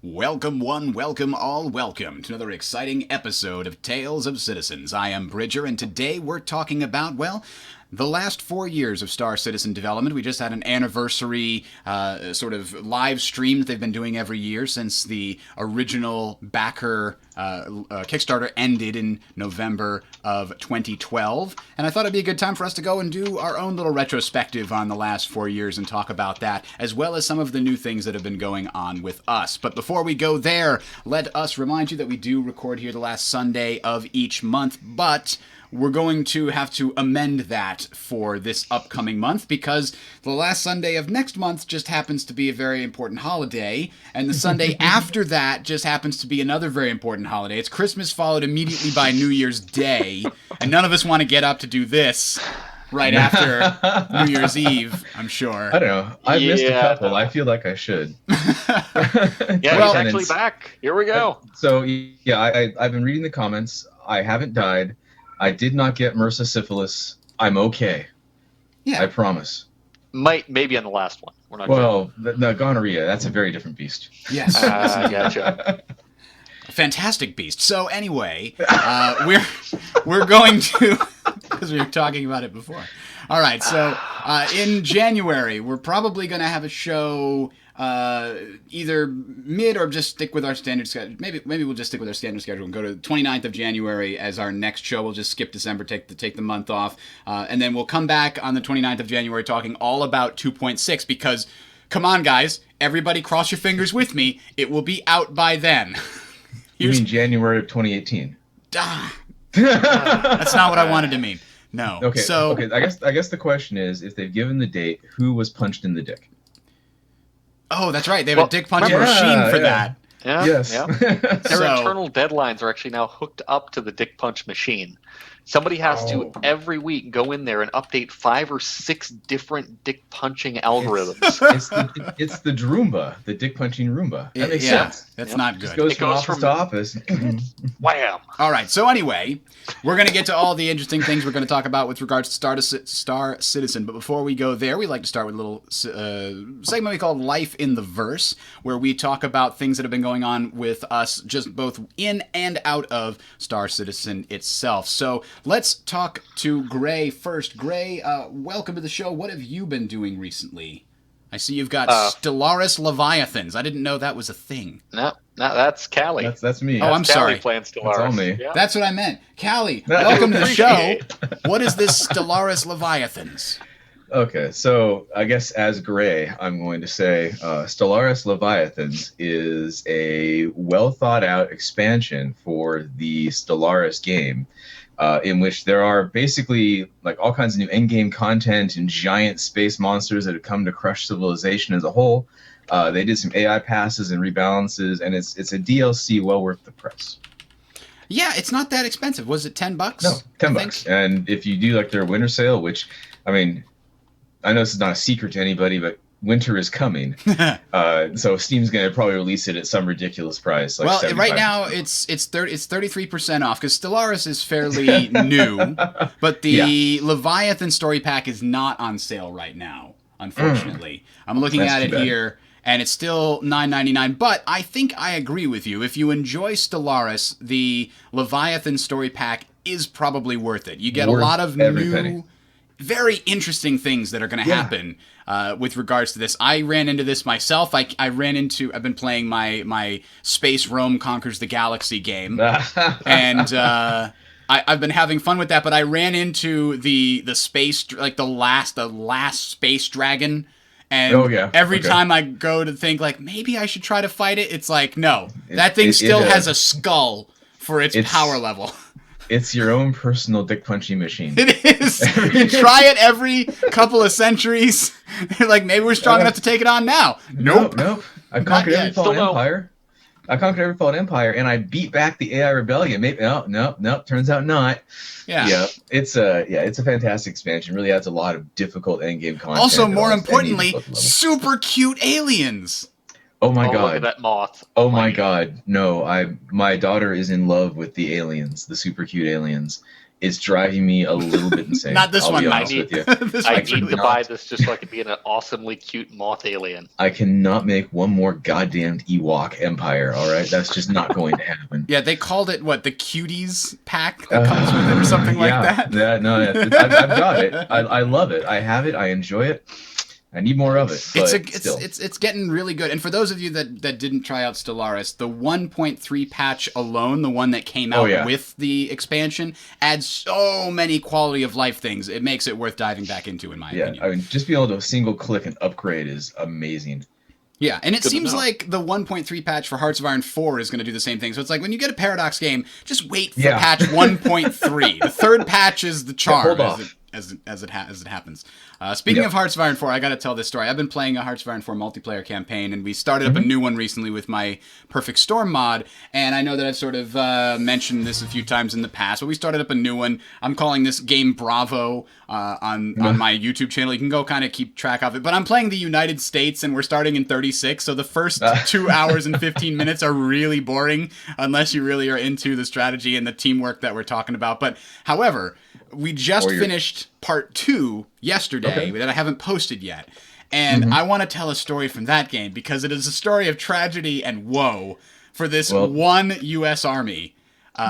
Welcome one, welcome all, welcome to another exciting episode of Tales of Citizens. I am Bridger, and today we're talking about, well, the last 4 years of Star Citizen development. We just had an anniversary sort of live stream that they've been doing every year since the original backer Kickstarter ended in November of 2012. And I thought it'd be a good time for us to go and do our own little retrospective on the last 4 years and talk about that, as well as some of the new things that have been going on with us. But before we go there, let us remind you that we do record here the last Sunday of each month, but we're going to have to amend that for this upcoming month because the last Sunday of next month just happens to be a very important holiday, and the Sunday after that just happens to be another very important holiday. It's Christmas followed immediately by New Year's Day, and none of us want to get up to do this right after New Year's Eve, I'm sure. I don't know. I've missed a couple. I feel like I should. Yeah, well, he's actually back. Here we go. So, yeah, I've been reading the comments. I haven't died. I did not get MRSA syphilis. I'm okay. Yeah. I promise. Maybe on the last one. We're not sure. The gonorrhea, that's a very different beast. Yes. Gotcha. Fantastic beast. So anyway, we're going to, because we were talking about it before. All right, so in January, we're probably going to have a show either mid or just stick with our standard schedule. Maybe we'll just stick with our standard schedule and go to the 29th of January as our next show. We'll just skip December, take the month off, and then we'll come back on the 29th of January talking all about 2.6 because, come on guys, everybody cross your fingers with me, it will be out by then. You mean January of 2018? That's not what I wanted to mean. No. Okay. I guess the question is, if they've given the date, who was punched in the dick? Oh, that's right. They have a dick punching machine for that. Yeah. Yes. Yeah. Their internal deadlines are actually now hooked up to the dick punch machine. Somebody has to every week go in there and update 5 or 6 different dick punching algorithms. It's the Droomba, the dick punching Roomba. That makes sense. That's not good. It goes from office to office. Wham! All right. So anyway, we're going to get to all the interesting things we're going to talk about with regards to Star Citizen. But before we go there, we like to start with a little segment we call Life in the Verse, where we talk about things that have been going on with us, just both in and out of Star Citizen itself. So let's talk to Gray first. Gray, welcome to the show. What have you been doing recently? I see you've got Stellaris Leviathans. I didn't know that was a thing. No, that's Callie. That's me. Oh, I'm sorry. Playing Stellaris. That's all me. Yeah. That's what I meant. Callie, welcome to the show. What is this Stellaris Leviathans? Okay, so I guess as Gray, I'm going to say Stellaris Leviathans is a well-thought-out expansion for the Stellaris game, in which there are basically like all kinds of new endgame content and giant space monsters that have come to crush civilization as a whole. They did some AI passes and rebalances, and it's a DLC well worth the price. Yeah, it's not that expensive. Was it $10? No, $10. And if you do like their winter sale, which, I mean, I know this is not a secret to anybody, but winter is coming. So Steam's going to probably release it at some ridiculous price. Like well, right now it's 33% off because Stellaris is fairly new, but the Leviathan story pack is not on sale right now, unfortunately. I'm looking at it here, and it's still $9.99, but I think I agree with you. If you enjoy Stellaris, the Leviathan story pack is probably worth it. You get a lot of new, very interesting things that are going to happen with regards to this. I ran into this myself. I've been playing my Space Rome Conquers the Galaxy game, and I've been having fun with that. But I ran into the space, like the last space dragon. And every time I go to think, like, maybe I should try to fight it, it's like, no. That thing still has a skull for its power level. It's your own personal dick-punching machine. It is. You try it every couple of centuries. Like, maybe we're strong enough to take it on now. Nope. I've conquered every fallen empire. And I beat back the AI rebellion. Maybe no. Turns out not. Yeah. It's a fantastic expansion. Really adds a lot of difficult endgame content. Also, more importantly, super cute aliens. Oh my god! Look at that moth. Oh my god! No, my daughter is in love with the aliens, the super cute aliens. It's driving me a little bit insane. Not this I'll one, be Mike. honest with you. I one's need really to buy this just so I can be an awesomely cute moth alien. I cannot make one more goddamn Ewok empire, all right? That's just not going to happen. Yeah, they called it, what, the Cuties pack that comes with it or something like that? I've got it. I love it. I have it. I enjoy it. I need more of it. But It's getting really good. And for those of you that didn't try out Stellaris, the 1.3 patch alone, the one that came out with the expansion, adds so many quality of life things. It makes it worth diving back into, in my opinion. I mean, just being able to single click and upgrade is amazing. Yeah, and it seems like the 1.3 patch for Hearts of Iron 4 is going to do the same thing. So it's like when you get a Paradox game, just wait for patch 1.3. The third patch is the charm. Hold off. As it happens. Speaking of Hearts of Iron 4, I got to tell this story. I've been playing a Hearts of Iron 4 multiplayer campaign, and we started up a new one recently with my Perfect Storm mod. And I know that I've sort of mentioned this a few times in the past, but we started up a new one. I'm calling this Game Bravo on my YouTube channel. You can go kind of keep track of it. But I'm playing the United States, and we're starting in 36. So the first 2 hours and 15 minutes are really boring unless you really are into the strategy and the teamwork that we're talking about. But however, we just finished part 2 yesterday that I haven't posted yet. And I want to tell a story from that game because it is a story of tragedy and woe for this one U.S. Army.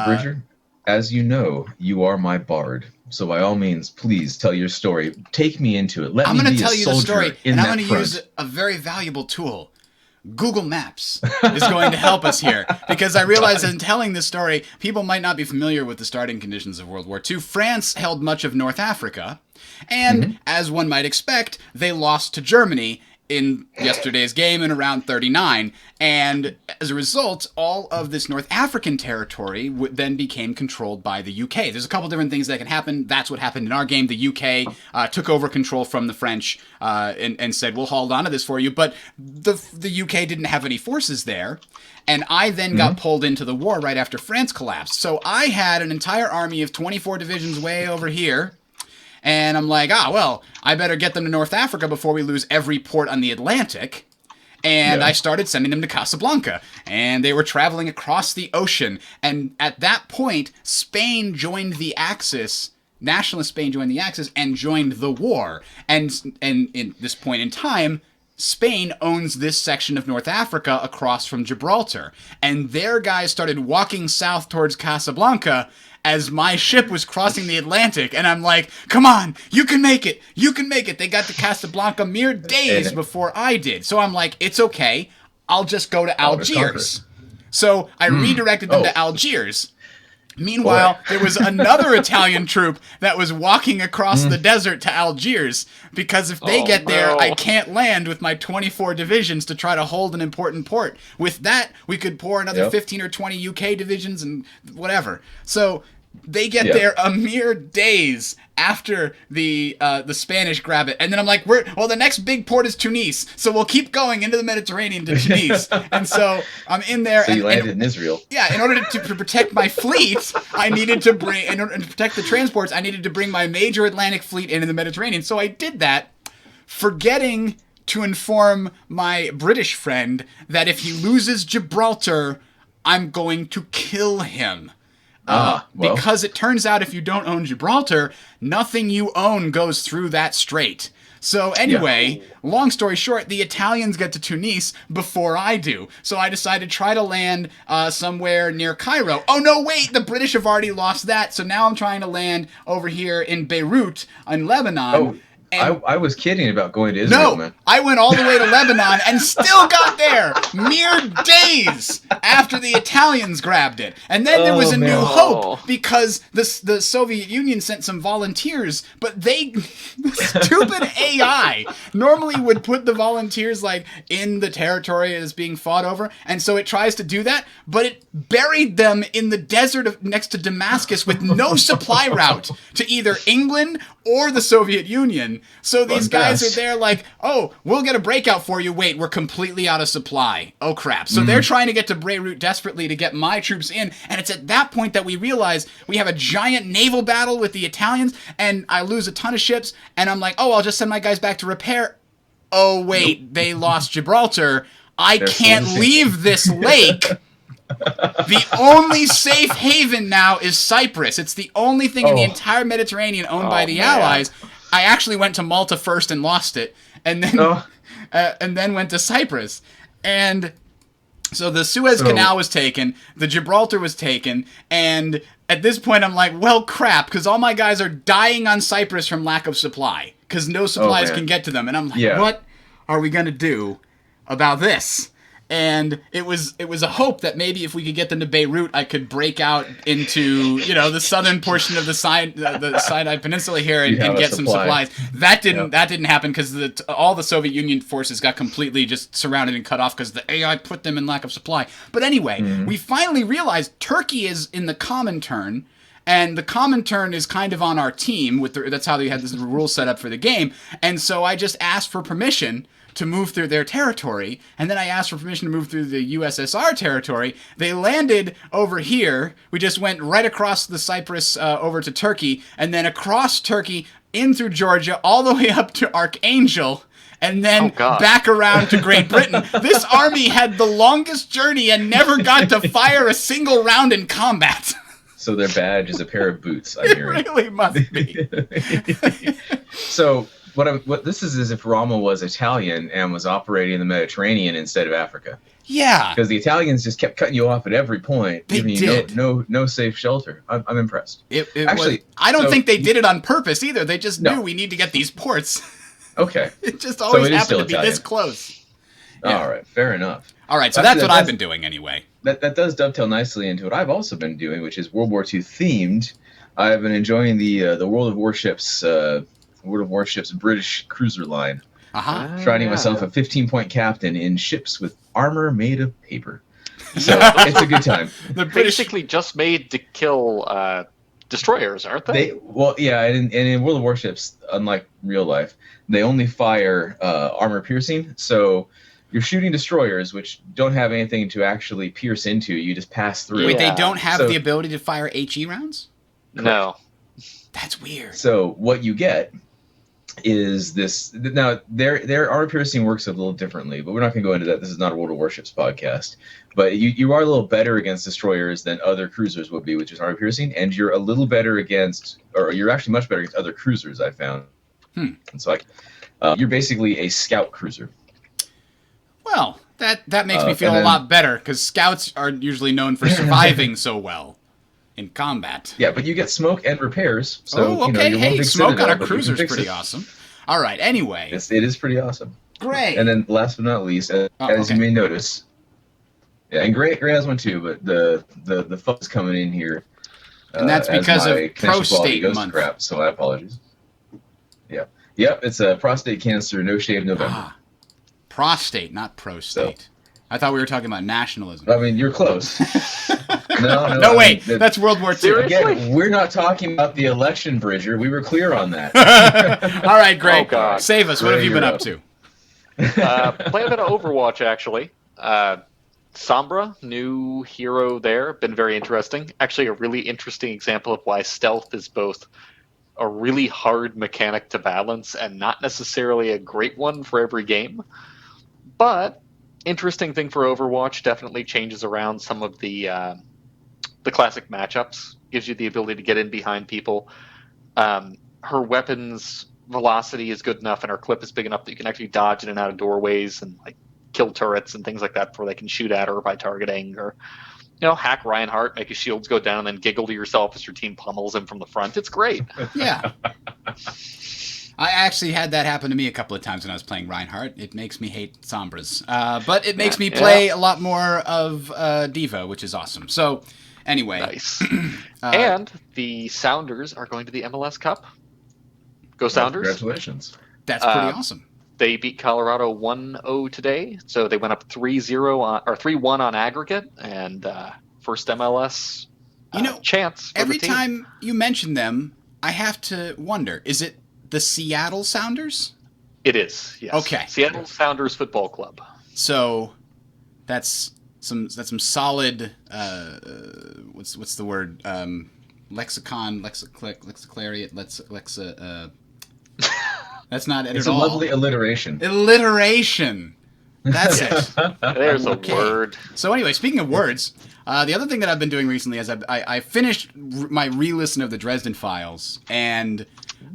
Bridger, as you know, you are my bard. So by all means, please tell your story. Take me into it. I'm going to tell you the story, and I'm going to use a very valuable tool. Google Maps is going to help us here because I realize in telling this story, people might not be familiar with the starting conditions of World War II. France held much of North Africa, and as one might expect, they lost to Germany in yesterday's game in around 39, and as a result, all of this North African territory then became controlled by the UK. There's a couple different things that can happen. That's what happened in our game. The UK took over control from the French and said, we'll hold on to this for you, but the UK didn't have any forces there, and I then got pulled into the war right after France collapsed. So I had an entire army of 24 divisions way over here. And I'm like, I better get them to North Africa before we lose every port on the Atlantic. And I started sending them to Casablanca. And they were traveling across the ocean. And at that point, Spain joined the Axis. Nationalist Spain joined the Axis and joined the war. And in this point in time, Spain owns this section of North Africa across from Gibraltar. And their guys started walking south towards Casablanca as my ship was crossing the Atlantic, and I'm like, come on, you can make it, you can make it. They got to Casablanca mere days before I did. So I'm like, it's okay, I'll just go to Algiers. So I redirected them to Algiers. Meanwhile, there was another Italian troop that was walking across the desert to Algiers, because if they get there, I can't land with my 24 divisions to try to hold an important port. With that, we could pour another 15 or 20 UK divisions and whatever. So they get there a mere days after the Spanish grab it, and then I'm like, the next big port is Tunis, so we'll keep going into the Mediterranean to Tunis, and so I'm in there. So you landed in Israel. Yeah, in order to protect my fleet, I needed to bring, in order to protect the transports, I needed to bring my major Atlantic fleet into the Mediterranean. So I did that, forgetting to inform my British friend that if he loses Gibraltar, I'm going to kill him. Because it turns out if you don't own Gibraltar, nothing you own goes through that strait. So anyway, long story short, the Italians get to Tunis before I do. So I decided to try to land somewhere near Cairo. Oh no, wait, the British have already lost that. So now I'm trying to land over here in Beirut, in Lebanon. I was kidding about going to Israel, man. I went all the way to Lebanon and still got there mere days after the Italians grabbed it. And then there was a new hope because the Soviet Union sent some volunteers, but the stupid AI normally would put the volunteers like in the territory as being fought over, and so it tries to do that, but it buried them in the desert next to Damascus with no supply route to either England or the Soviet Union. So these guys are there like, we'll get a breakout for you. Wait, we're completely out of supply. Oh, crap. So they're trying to get to Beirut desperately to get my troops in. And it's at that point that we realize we have a giant naval battle with the Italians, and I lose a ton of ships. And I'm like, I'll just send my guys back to repair. Oh, wait, they lost Gibraltar. I can't leave this lake The only safe haven now is Cyprus. It's the only thing in the entire Mediterranean owned by the Allies. I actually went to Malta first and lost it, and then went to Cyprus. And so the Suez Canal was taken, the Gibraltar was taken, and at this point I'm like, well, crap, because all my guys are dying on Cyprus from lack of supply, because no supplies can get to them. And I'm like, what are we going to do about this? And it was a hope that maybe if we could get them to Beirut, I could break out into the southern portion of the Sinai Peninsula here and get some supplies. That didn't happen because all the Soviet Union forces got completely just surrounded and cut off because the AI put them in lack of supply. But anyway, we finally realized Turkey is in the Comintern. And the Comintern is kind of on our team. That's how they had this rule set up for the game. And so I just asked for permission to move through their territory, and then I asked for permission to move through the USSR territory. They landed over here. We just went right across the Cyprus over to Turkey, and then across Turkey, in through Georgia, all the way up to Archangel, and then back around to Great Britain. This army had the longest journey and never got to fire a single round in combat. So their badge is a pair of boots, I'm hearing. It really must be. So what this is if Rommel was Italian and was operating in the Mediterranean instead of Africa. Yeah. Because the Italians just kept cutting you off at every point, giving you no safe shelter. I'm impressed. I don't think they did it on purpose either. They just knew we need to get these ports. Okay. It just always happened to be this close. Yeah. All right, fair enough. All right, so that's what I've been doing anyway. That does dovetail nicely into what I've also been doing, which is World War II themed. I've been enjoying the World of Warships British cruiser line. Finding myself a 15-point captain in ships with armor made of paper. So it's a good time. They're basically just made to kill destroyers, aren't they? And in World of Warships, unlike real life, they only fire armor piercing. So you're shooting destroyers, which don't have anything to actually pierce into. You just pass through. Wait, they don't have the ability to fire HE rounds? No. That's weird. So what you get is this. Now, their armor piercing works a little differently, but we're not going to go into that. This is not a World of Warships podcast. But you are a little better against destroyers than other cruisers would be, which is armor piercing, and you're a little better you're actually much better against other cruisers, I found. And so you're basically a scout cruiser. Well, that makes me feel a lot better, because scouts are usually known for surviving so well in combat. Yeah, but you get smoke and repairs. So, hey, smoke on a cruiser is pretty awesome. All right, anyway. It is pretty awesome. Great. And then last but not least, as you may notice, and Gray has one too, but the fuck's coming in here. And that's because of prostate month. Crap, so I apologize. Yeah. Yep, it's a prostate cancer, no shave November. Prostate, not prostate. So, I thought we were talking about nationalism. I mean, you're close. No, wait. That's World War II. Again, we're not talking about the election, Bridger. We were clear on that. All right, Greg. Save us. What have you been up to? Playing a bit of Overwatch, actually. Sombra, new hero there. Been very interesting. Actually, a really interesting example of why stealth is both a really hard mechanic to balance and not necessarily a great one for every game. But interesting thing for Overwatch, definitely changes around some of the classic matchups. Gives you the ability to get in behind people. Her weapons velocity is good enough and her clip is big enough that you can actually dodge in and out of doorways and kill turrets and things like that before they can shoot at her by targeting, or hack Reinhardt, make his shields go down, and then giggle to yourself as your team pummels him from the front. It's great. Yeah. I actually had that happen to me a couple of times when I was playing Reinhardt. It makes me hate Sombras. But it makes me play a lot more of Diva, which is awesome. So, anyway. Nice. And the Sounders are going to the MLS Cup. Go Sounders. Congratulations. That's pretty awesome. They beat Colorado 1-0 today, so they went up 3-0 or 3-1 on aggregate, and first MLS chance for every the team. Time you mention them, I have to wonder, is it the Seattle Sounders? It is, yes. Okay. Seattle Sounders Football Club. So that's some solid what's the word? Lexiclariat, that's not it it's at all. It's a lovely alliteration. Alliteration. That's it. There's a Okay. word. So anyway, speaking of words, the other thing that I've been doing recently is I finished my re-listen of the Dresden Files, and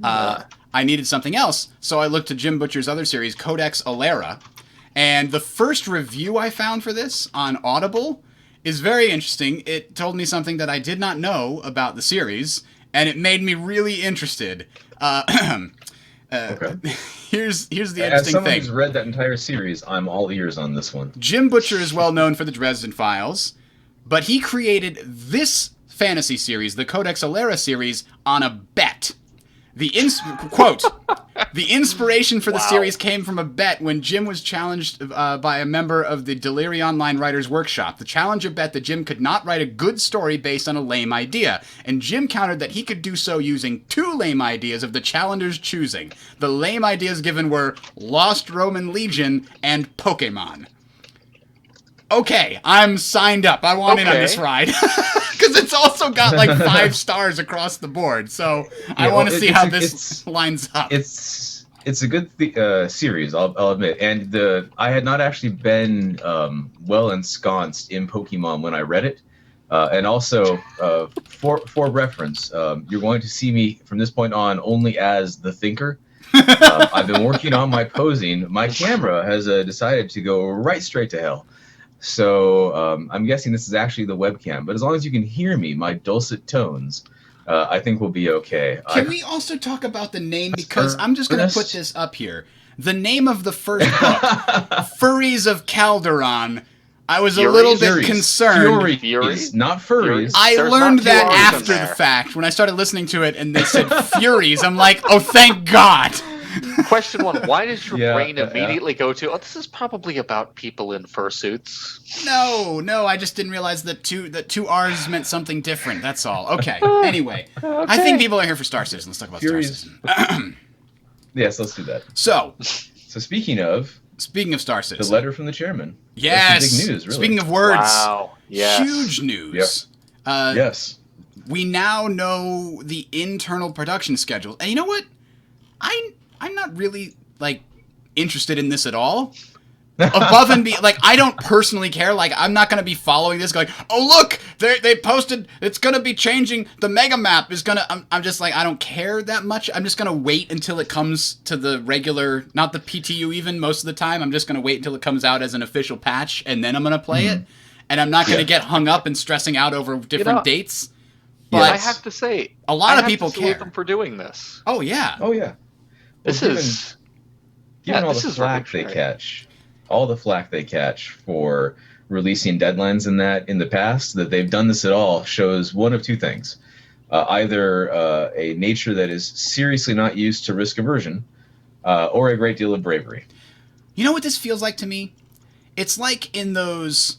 I needed something else, so I looked to Jim Butcher's other series, Codex Alera, and the first review I found for this on Audible is very interesting. It told me something that I did not know about the series, and it made me really interested. Okay. Here's the As interesting someone thing. who's read that entire series, I'm all ears on this one. Jim Butcher is well known for the Dresden Files, but he created this fantasy series, the Codex Alera series, on a bet. Quote, the inspiration for the series came from a bet when Jim was challenged by a member of the Delirium Online Writers Workshop. The challenger bet that Jim could not write a good story based on a lame idea, and Jim countered that he could do so using 2 lame ideas of the challenger's choosing. The lame ideas given were Lost Roman Legion and Pokemon. Okay, I'm signed up. I want in on this ride. Because it's also got like 5 stars across the board. So I want to see how this lines up. It's a good series, I'll admit. And I had not actually been well ensconced in Pokemon when I read it. And also, for reference, you're going to see me from this point on only as the thinker. I've been working on my posing. My camera has decided to go right straight to hell. So I'm guessing this is actually the webcam. But as long as you can hear me, my dulcet tones, I think we'll be okay. Can we also talk about the name? Because I'm just going to put this up here. The name of the first book, Furries of Calderon. I was a little bit concerned. Furies, not furries. I learned that after the fact when I started listening to it and they said Furies. I'm like, oh, thank God. Question 1, why does your brain immediately go to, this is probably about people in fursuits? No, I just didn't realize that two R's meant something different. That's all. Okay. Anyway, I think people are here for Star Citizen. Let's talk about Star Citizen. Yes, let's do that. So speaking of Star Citizen, the letter from the chairman. Yes. That's big news, really. Speaking of words, wow. Yes. Huge news. Yep. Yes. We now know the internal production schedule, and you know what? I'm not really interested in this at all. Above and beyond, I don't personally care. I'm not gonna be following this. Going, oh look, they posted. It's gonna be changing. The mega map is gonna. I'm just I don't care that much. I'm just gonna wait until it comes to the regular, not the PTU even. Most of the time, I'm just gonna wait until it comes out as an official patch, and then I'm gonna play it. And I'm not gonna get hung up and stressing out over different dates. But I have to say, a lot of people care them for doing this. Oh yeah. Oh yeah. Given all the flack they catch, all the flack they catch for releasing deadlines in the past, that they've done this at all shows one of 2 things: either a nature that is seriously not used to risk aversion, or a great deal of bravery. You know what this feels like to me? It's like in those.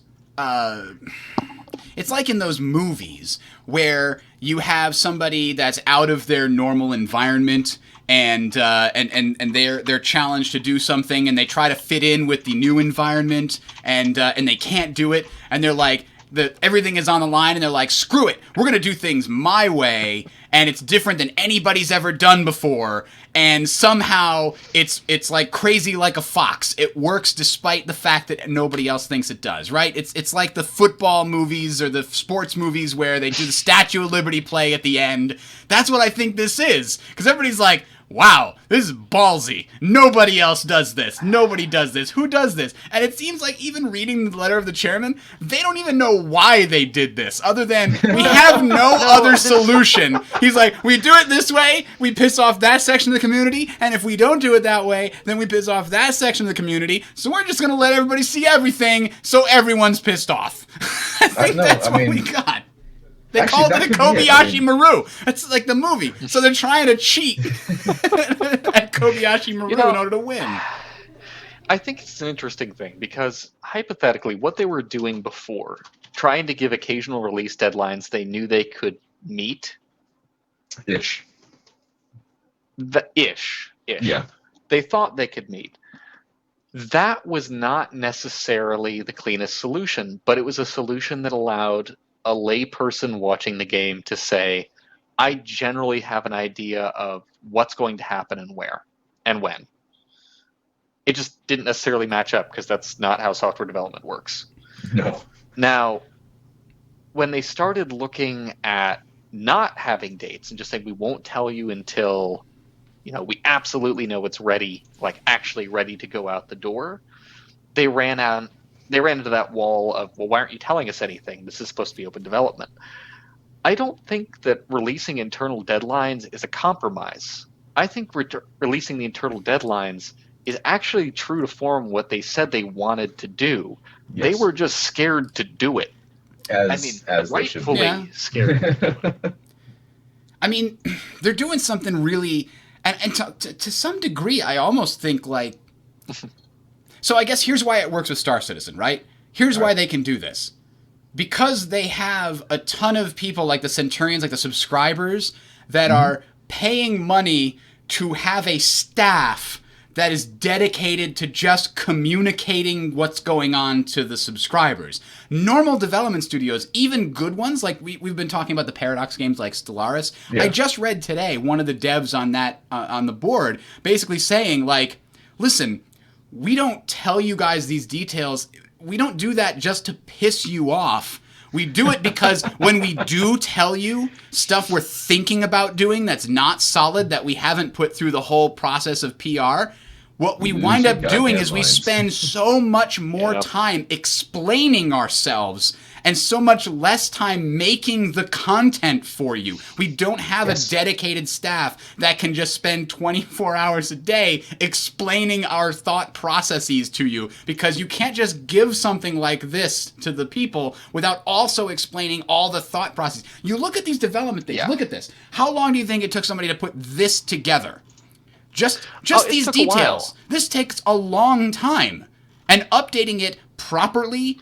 It's like in those movies where you have somebody that's out of their normal environment and they're challenged to do something and they try to fit in with the new environment and they can't do it and they're like everything is on the line and they're like, screw it, we're gonna do things my way and it's different than anybody's ever done before, and somehow it's like crazy like a fox. It works despite the fact that nobody else thinks it does, right? It's like the football movies or the sports movies where they do the Statue of Liberty play at the end. That's what I think this is, because everybody's like, wow, this is ballsy. Nobody else does this. Nobody does this. Who does this? And it seems like even reading the letter of the chairman, they don't even know why they did this, other than we have no other solution. He's like, we do it this way, we piss off that section of the community, and if we don't do it that way, then we piss off that section of the community, so we're just going to let everybody see everything, so everyone's pissed off. I think that's what we got. They called it a Kobayashi Maru. That's like the movie. So they're trying to cheat at Kobayashi Maru in order to win. I think it's an interesting thing because hypothetically, what they were doing before, trying to give occasional release deadlines they knew they could meet. Ish. Yeah. They thought they could meet. That was not necessarily the cleanest solution, but it was a solution that allowed a layperson watching the game to say, I generally have an idea of what's going to happen and where and when. It just didn't necessarily match up because that's not how software development works. No. Now, when they started looking at not having dates and just saying we won't tell you until we absolutely know it's ready, like actually ready to go out the door, they ran into that wall of, well, why aren't you telling us anything? This is supposed to be open development. I don't think that releasing internal deadlines is a compromise. I think releasing the internal deadlines is actually true to form what they said they wanted to do. Yes. They were just scared to do it. As rightfully Yeah. scared. I mean, they're doing something really, and to some degree, I almost think like. So I guess here's why it works with Star Citizen, right? Here's why they can do this. Because they have a ton of people like the Centurions, like the subscribers, that are paying money to have a staff that is dedicated to just communicating what's going on to the subscribers. Normal development studios, even good ones, like we've been talking about the Paradox games like Stellaris. Yeah. I just read today one of the devs on that on the board basically saying like, listen, we don't tell you guys these details. We don't do that just to piss you off. We do it because when we do tell you stuff we're thinking about doing that's not solid, that we haven't put through the whole process of PR, what we wind up doing is we spend so much more time explaining ourselves and so much less time making the content for you. We don't have a dedicated staff that can just spend 24 hours a day explaining our thought processes to you, because you can't just give something like this to the people without also explaining all the thought processes. You look at these development things. Look at this. How long do you think it took somebody to put this together? Just these details. This takes a long time. And updating it properly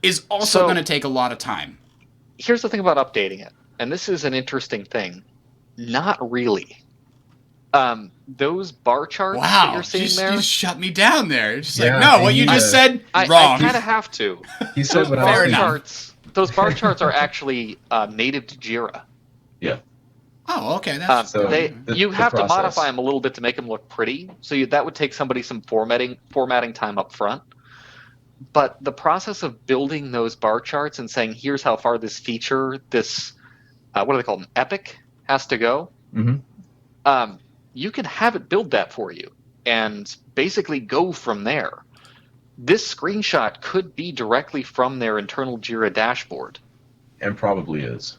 is also going to take a lot of time. Here's the thing about updating it, and this is an interesting thing. Not really. Those bar charts that you're seeing there... You just shut me down there. Just Yeah, like, no, what you just said, wrong. I kind of have to. He said what Fair I enough. Those bar charts are actually native to Jira. Yeah. Oh, okay. That's You have to process. modify them a little bit to make them look pretty. So that would take somebody some formatting time up front. But the process of building those bar charts and saying, here's how far this feature, this, what do they call them, epic, has to go, you can have it build that for you and basically go from there. This screenshot could be directly from their internal Jira dashboard. And probably is.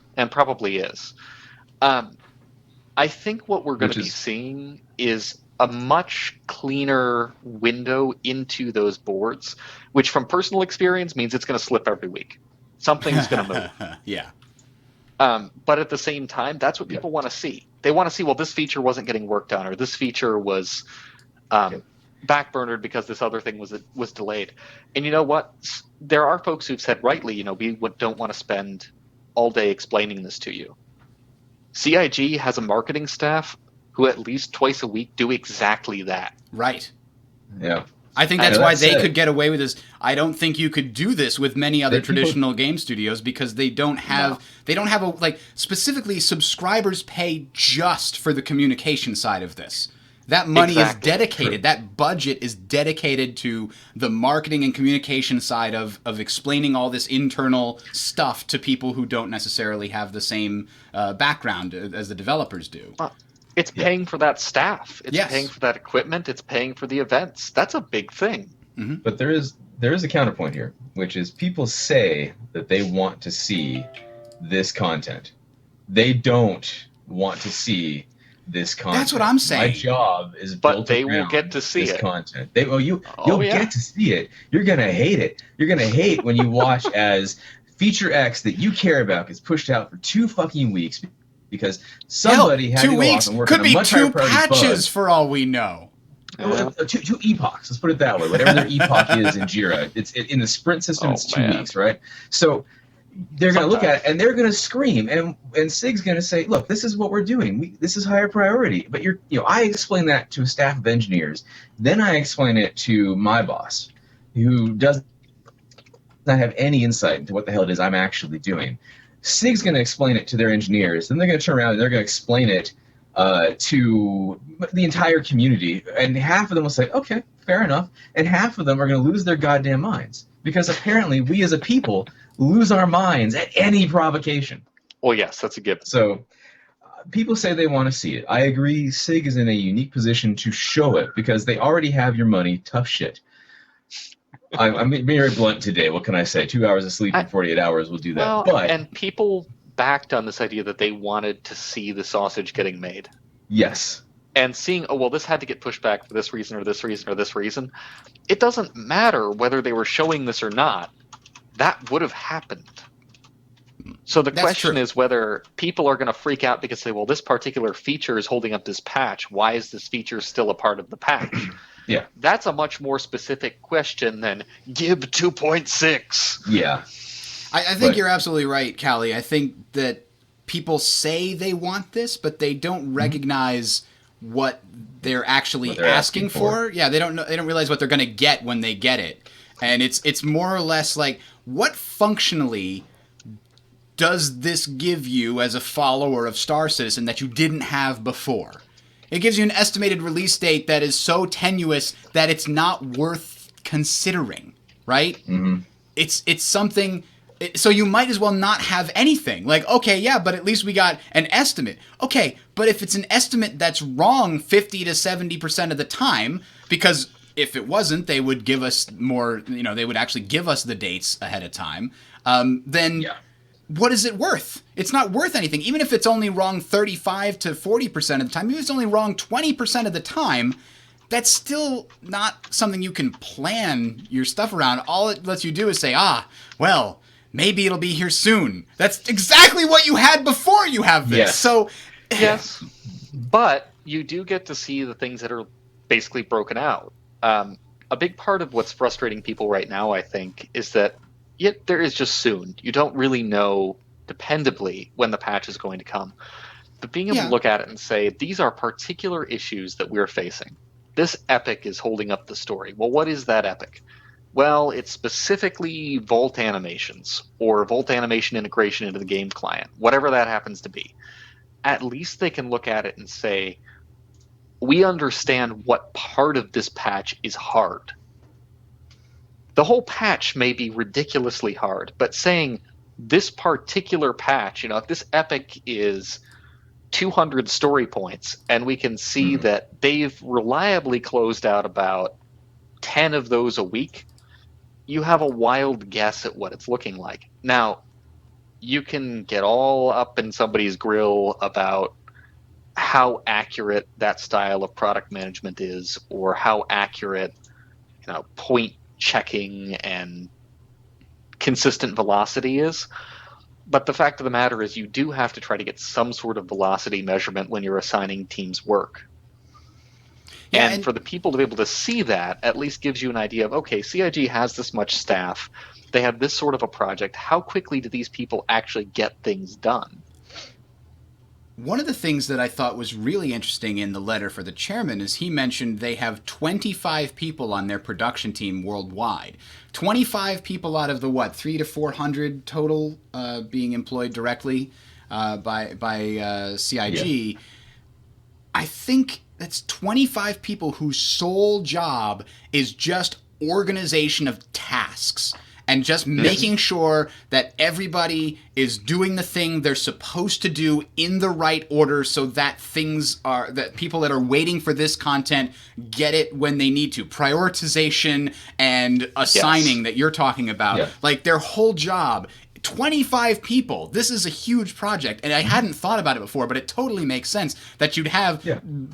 I think what we're going to be seeing is a much cleaner window into those boards, which from personal experience means it's going to slip every week. Something's going to move. Yeah. But at the same time, that's what people want to see. They want to see, well, this feature wasn't getting worked on, or this feature was backburnered because this other thing was delayed. And you know what? There are folks who've said rightly, we don't want to spend all day explaining this to you. CIG has a marketing staff who at least twice a week do exactly that. Right. Yeah. I think that's why they could get away with this. I don't think you could do this with many other traditional game studios because they don't have specifically subscribers pay just for the communication side of this. That money is dedicated. That budget is dedicated to the marketing and communication side of explaining all this internal stuff to people who don't necessarily have the same background as the developers do. It's paying for that staff. It's paying for that equipment. It's paying for the events. That's a big thing. Mm-hmm. But there is a counterpoint here, which is people say that they want to see this content. They don't want to see this content. That's what I'm saying. My job is but they will get to see this it. Content. You'll get to see it. You're gonna hate it. You're gonna hate when you watch as Feature X that you care about gets pushed out for 2 fucking weeks because somebody had to go off and work on a much higher priority bug. Could be 2 patches for all we know. Two epochs. Let's put it that way. Whatever their epoch is in Jira, in the sprint system. It's 2 weeks, right? So they're going to look at it and they're going to scream, and Sig's going to say, "Look, this is what we're doing. This is higher priority." But I explain that to a staff of engineers. Then I explain it to my boss, who does not have any insight into what the hell it is I'm actually doing. Sig's going to explain it to their engineers. Then they're going to turn around and they're going to explain it to the entire community, and half of them will say, "Okay, fair enough. And half of them are going to lose their goddamn minds because apparently we as a people lose our minds at any provocation. Well, yes, that's a given. So people say they want to see it. I agree. SIG is in a unique position to show it because they already have your money. Tough shit. I'm being very blunt today. What can I say? 2 hours of sleep in 48 hours will do that. Well, but and people backed on this idea that they wanted to see the sausage getting made. yes, And seeing, oh, well, this had to get pushed back for this reason or this reason or this reason. It doesn't matter whether they were showing this or not. That would have happened. So the question is whether people are going to freak out because they say, well, this particular feature is holding up this patch. Why is this feature still a part of the patch? Yeah. That's a much more specific question than Gib 2.6. Yeah. I think you're absolutely right, Callie. I think that people say they want this, but they don't recognize what they're actually asking for. Yeah, they don't know. They don't realize what they're going to get when they get it, and it's more or less like, what functionally does this give you as a follower of Star Citizen that you didn't have before? It gives you an estimated release date that is so tenuous that it's not worth considering, right? Mm-hmm. It's something. So you might as well not have anything. Like, okay, yeah, but at least we got an estimate. Okay, but if it's an estimate that's wrong 50 to 70% of the time, because if it wasn't, they would give us more, they would actually give us the dates ahead of time, then what is it worth? It's not worth anything. Even if it's only wrong 35 to 40% of the time, even if it's only wrong 20% of the time, that's still not something you can plan your stuff around. All it lets you do is say, well, maybe it'll be here soon. That's exactly what you had before you have this. Yes. So, yes, but you do get to see the things that are basically broken out. A big part of what's frustrating people right now, I think, is that there is just soon. You don't really know dependably when the patch is going to come. But being able to look at it and say, these are particular issues that we're facing. This epic is holding up the story. Well, what is that epic? Well, it's specifically Volt animations or Volt animation integration into the game client, whatever that happens to be. At least they can look at it and say, we understand what part of this patch is hard. The whole patch may be ridiculously hard, but saying this particular patch, if this epic is 200 story points and we can see that they've reliably closed out about 10 of those a week, you have a wild guess at what it's looking like. Now, you can get all up in somebody's grill about how accurate that style of product management is, or how accurate, point checking and consistent velocity is. But the fact of the matter is you do have to try to get some sort of velocity measurement when you're assigning teams work. Yeah, and for the people to be able to see that at least gives you an idea of, okay, CIG has this much staff. They have this sort of a project. How quickly do these people actually get things done? One of the things that I thought was really interesting in the letter for the chairman is he mentioned they have 25 people on their production team worldwide. 25 people out of the, 300 to 400 total being employed directly by CIG. Yeah. I think that's 25 people whose sole job is just organization of tasks and just making sure that everybody is doing the thing they're supposed to do in the right order so that that people that are waiting for this content get it when they need to. Prioritization and assigning that you're talking about. Yeah. Like their whole job. 25 people. This is a huge project, and I hadn't thought about it before, but it totally makes sense that you'd have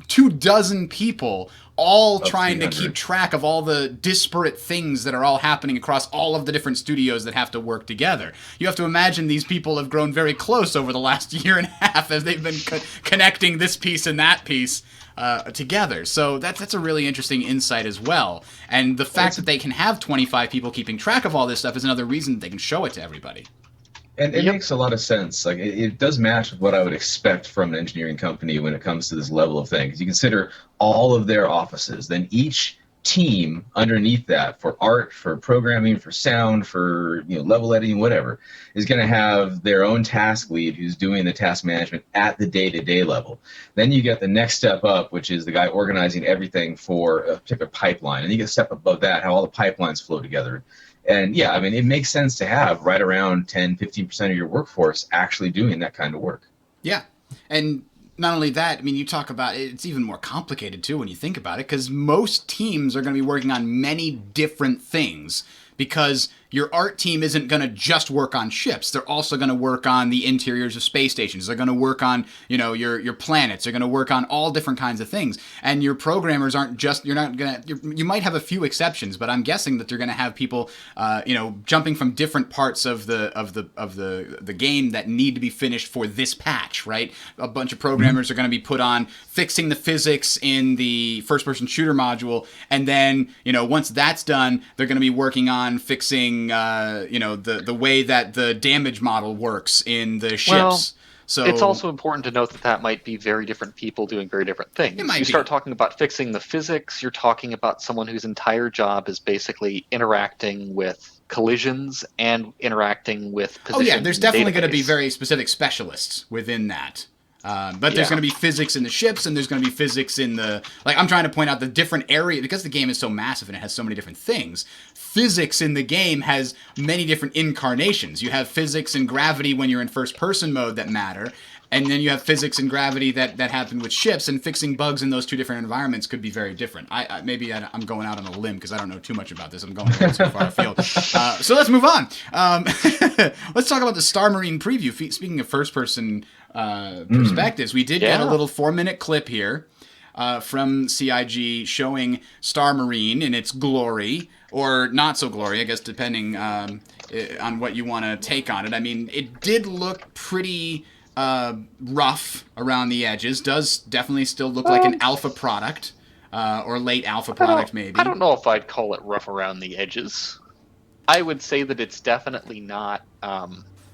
24 people all trying to keep track of all the disparate things that are all happening across all of the different studios that have to work together. You have to imagine these people have grown very close over the last year and a half as they've been connecting this piece and that piece together. So that's a really interesting insight as well. And the fact that they can have 25 people keeping track of all this stuff is another reason that they can show it to everybody. And it makes a lot of sense. Like it does match with what I would expect from an engineering company when it comes to this level of things. You consider all of their offices, then each team underneath that for art, for programming, for sound, for level editing, whatever, is going to have their own task lead who's doing the task management at the day-to-day level. Then you get the next step up, which is the guy organizing everything for a particular pipeline, and you get a step above that, how all the pipelines flow together. And yeah, I mean, it makes sense to have right around 10-15% of your workforce actually doing that kind of work. Yeah, and not only that, I mean, you talk about it's even more complicated too when you think about it, because most teams are going to be working on many different things, because your art team isn't going to just work on ships. They're also going to work on the interiors of space stations. They're going to work on, your planets. They're going to work on all different kinds of things. And your programmers aren't just, you might have a few exceptions, but I'm guessing that they're going to have people, jumping from different parts of the game that need to be finished for this patch, right? A bunch of programmers are going to be put on fixing the physics in the first-person shooter module, and then, once that's done, they're going to be working on fixing the way that the damage model works in the ships. Well, so it's also important to note that might be very different people doing very different things. It might you be. Start talking about fixing the physics, you're talking about someone whose entire job is basically interacting with collisions and interacting with positions. Oh yeah, there's definitely going to be database. very specific specialists within that. But there's going to be physics in the ships, and there's going to be physics in the... I'm trying to point out the different area, because the game is so massive and it has so many different things. Physics in the game has many different incarnations. You have physics and gravity when you're in first-person mode that matter, and then you have physics and gravity that happen with ships, and fixing bugs in those two different environments could be very different. Maybe I'm going out on a limb because I don't know too much about this. I'm going a little too far afield. So let's move on. Let's talk about the Star Marine preview. Speaking of first-person perspectives, we did get a little 4-minute clip here from CIG showing Star Marine in its glory, or not so glory, I guess, depending on what you want to take on it. I mean, it did look pretty rough around the edges. Does definitely still look like an alpha product, or late alpha product, maybe. I don't know if I'd call it rough around the edges. I would say that it's definitely not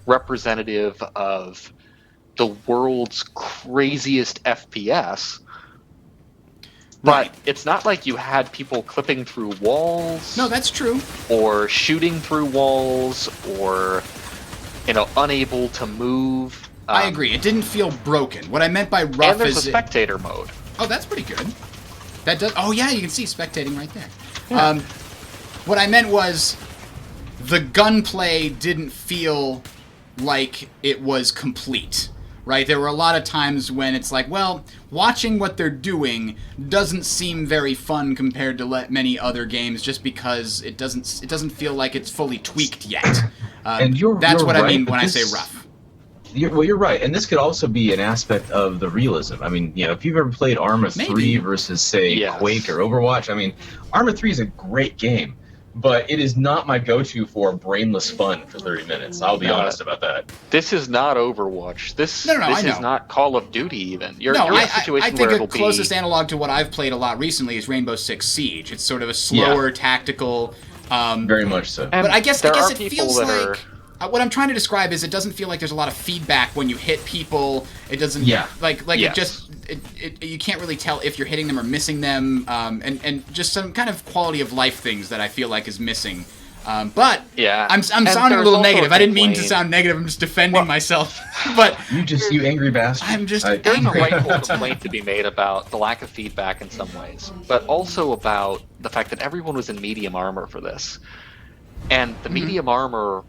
representative of the world's craziest FPS. But it's not like you had people clipping through walls. No, that's true. Or shooting through walls, or unable to move. I agree. It didn't feel broken. What I meant by rough and there's is a spectator mode. Oh, that's pretty good. That does. Oh yeah, you can see spectating right there. Yeah. What I meant was the gunplay didn't feel like it was complete. Right? There were a lot of times when it's like, well, watching what they're doing doesn't seem very fun compared to many other games, just because it doesn't feel like it's fully tweaked yet. And that's what right, I mean when I say rough. You're right, and this could also be an aspect of the realism. I mean, if you've ever played Arma 3 versus, say, Quake or Overwatch, I mean, Arma 3 is a great game, but it is not my go-to for brainless fun for 30 minutes. I'll be honest about that. This is not Overwatch. This is not Call of Duty even. You're in a situation I think where the it'll closest analog to what I've played a lot recently is Rainbow Six Siege. It's sort of a slower, tactical... very much so. But I guess it people feels that like... what I'm trying to describe is it doesn't feel like there's a lot of feedback when you hit people. It doesn't... It just... you can't really tell if you're hitting them or missing them, and just some kind of quality of life things that I feel like is missing. But I'm sounding a little negative. I didn't mean to sound negative. I'm just defending myself. But you angry bastard. I'm just There's angry. a rightful complaint to be made about the lack of feedback in some ways, but also about the fact that everyone was in medium armor for this, and the medium armor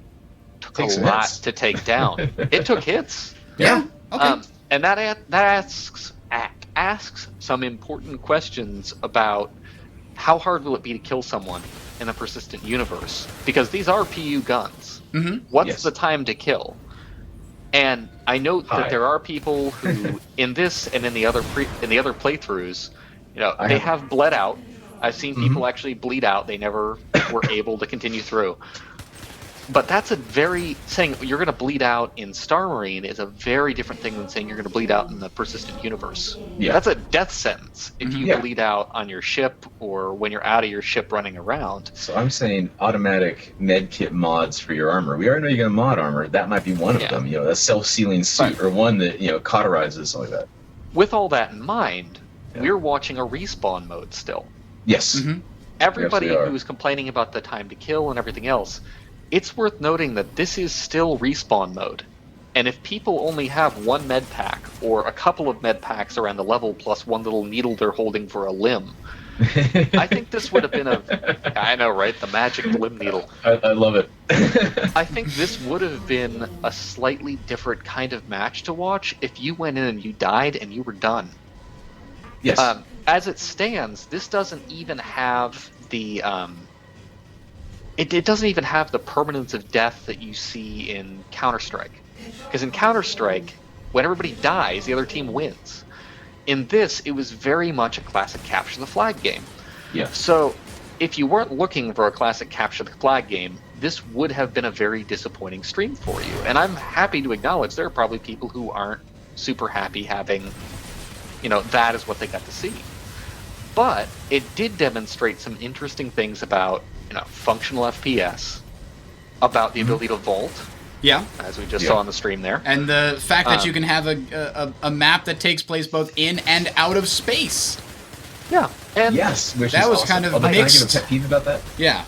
took a lot to take down. It took hits. Yeah. Okay. And that asks some important questions about how hard will it be to kill someone in a persistent universe, because these are PU guns. What's the time to kill? And I note that there are people who, in this and in the other playthroughs, they have bled out. I've seen people actually bleed out. They never were able to continue through. But that's saying you're going to bleed out in Star Marine is a very different thing than saying you're going to bleed out in the persistent universe. Yeah. That's a death sentence if you bleed out on your ship or when you're out of your ship running around. So I'm saying automatic med kit mods for your armor. We already know you're going to mod armor. That might be one of them. A self-sealing suit or one that cauterizes, something like that. With all that in mind, we're watching a respawn mode still. Yes. everybody Yes, they are. who's complaining about the time to kill and everything else, it's worth noting that this is still respawn mode. And if people only have one med pack or a couple of med packs around the level plus one little needle they're holding for a limb, I think this would have been I know, right? The magic limb needle. I love it. I think this would have been a slightly different kind of match to watch if you went in and you died and you were done. Yes. As it stands, this doesn't even have the it doesn't even have the permanence of death that you see in Counter-Strike. Because in Counter-Strike, when everybody dies, the other team wins. In this, it was very much a classic capture the flag game. Yeah. So, if you weren't looking for a classic capture the flag game, this would have been a very disappointing stream for you. And I'm happy to acknowledge there are probably people who aren't super happy having, that is what they got to see. But it did demonstrate some interesting things about, functional FPS, about the ability to vault, Yeah. as we just saw on the stream there. And the fact that you can have a map that takes place both in and out of space. Yeah. And Yes, which That is was awesome. kind of Although, can I mixed. give a pet peeve about that? Yeah.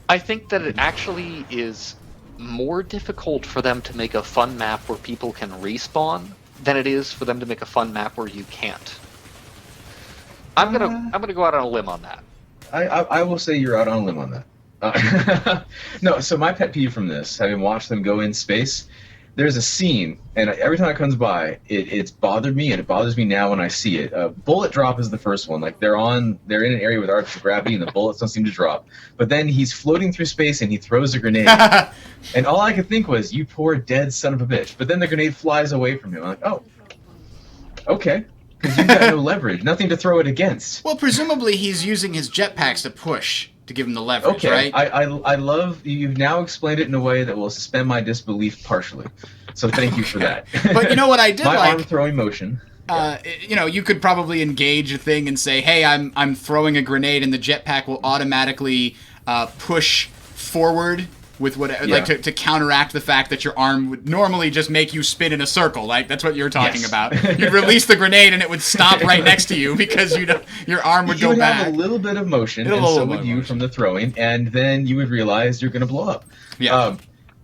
I think that it actually is more difficult for them to make a fun map where people can respawn than it is for them to make a fun map where you can't. I'm gonna go out on a limb on that. I will say you're out on a limb on that. No, so my pet peeve from this, having watched them go in space, there's a scene, and every time it comes by, it's bothered me, and it bothers me now when I see it. Bullet drop is the first one. Like they're in an area with artificial gravity, and the bullets don't seem to drop. But then he's floating through space, and he throws a grenade. And all I could think was, "You poor dead son of a bitch!" But then the grenade flies away from him. I'm like, "Oh, okay." Because you've got no leverage, nothing to throw it against. Well, presumably he's using his jetpacks to push to give him the leverage, Okay, right? I love you've now explained it in a way that will suspend my disbelief partially. So thank you for that. But you know what I did my like? arm throwing motion. You could probably engage a thing and say, "Hey, I'm throwing a grenade," and the jetpack will automatically push forward with whatever, Yeah. like to counteract the fact that your arm would normally just make you spin in a circle. Like that's what you're talking Yes. about. You'd release the grenade and it would stop right next to you because your arm would You go would back. have a little bit of motion, A and little so bit would of you motion. from the throwing, and then you would realize you're going to blow up. Yeah.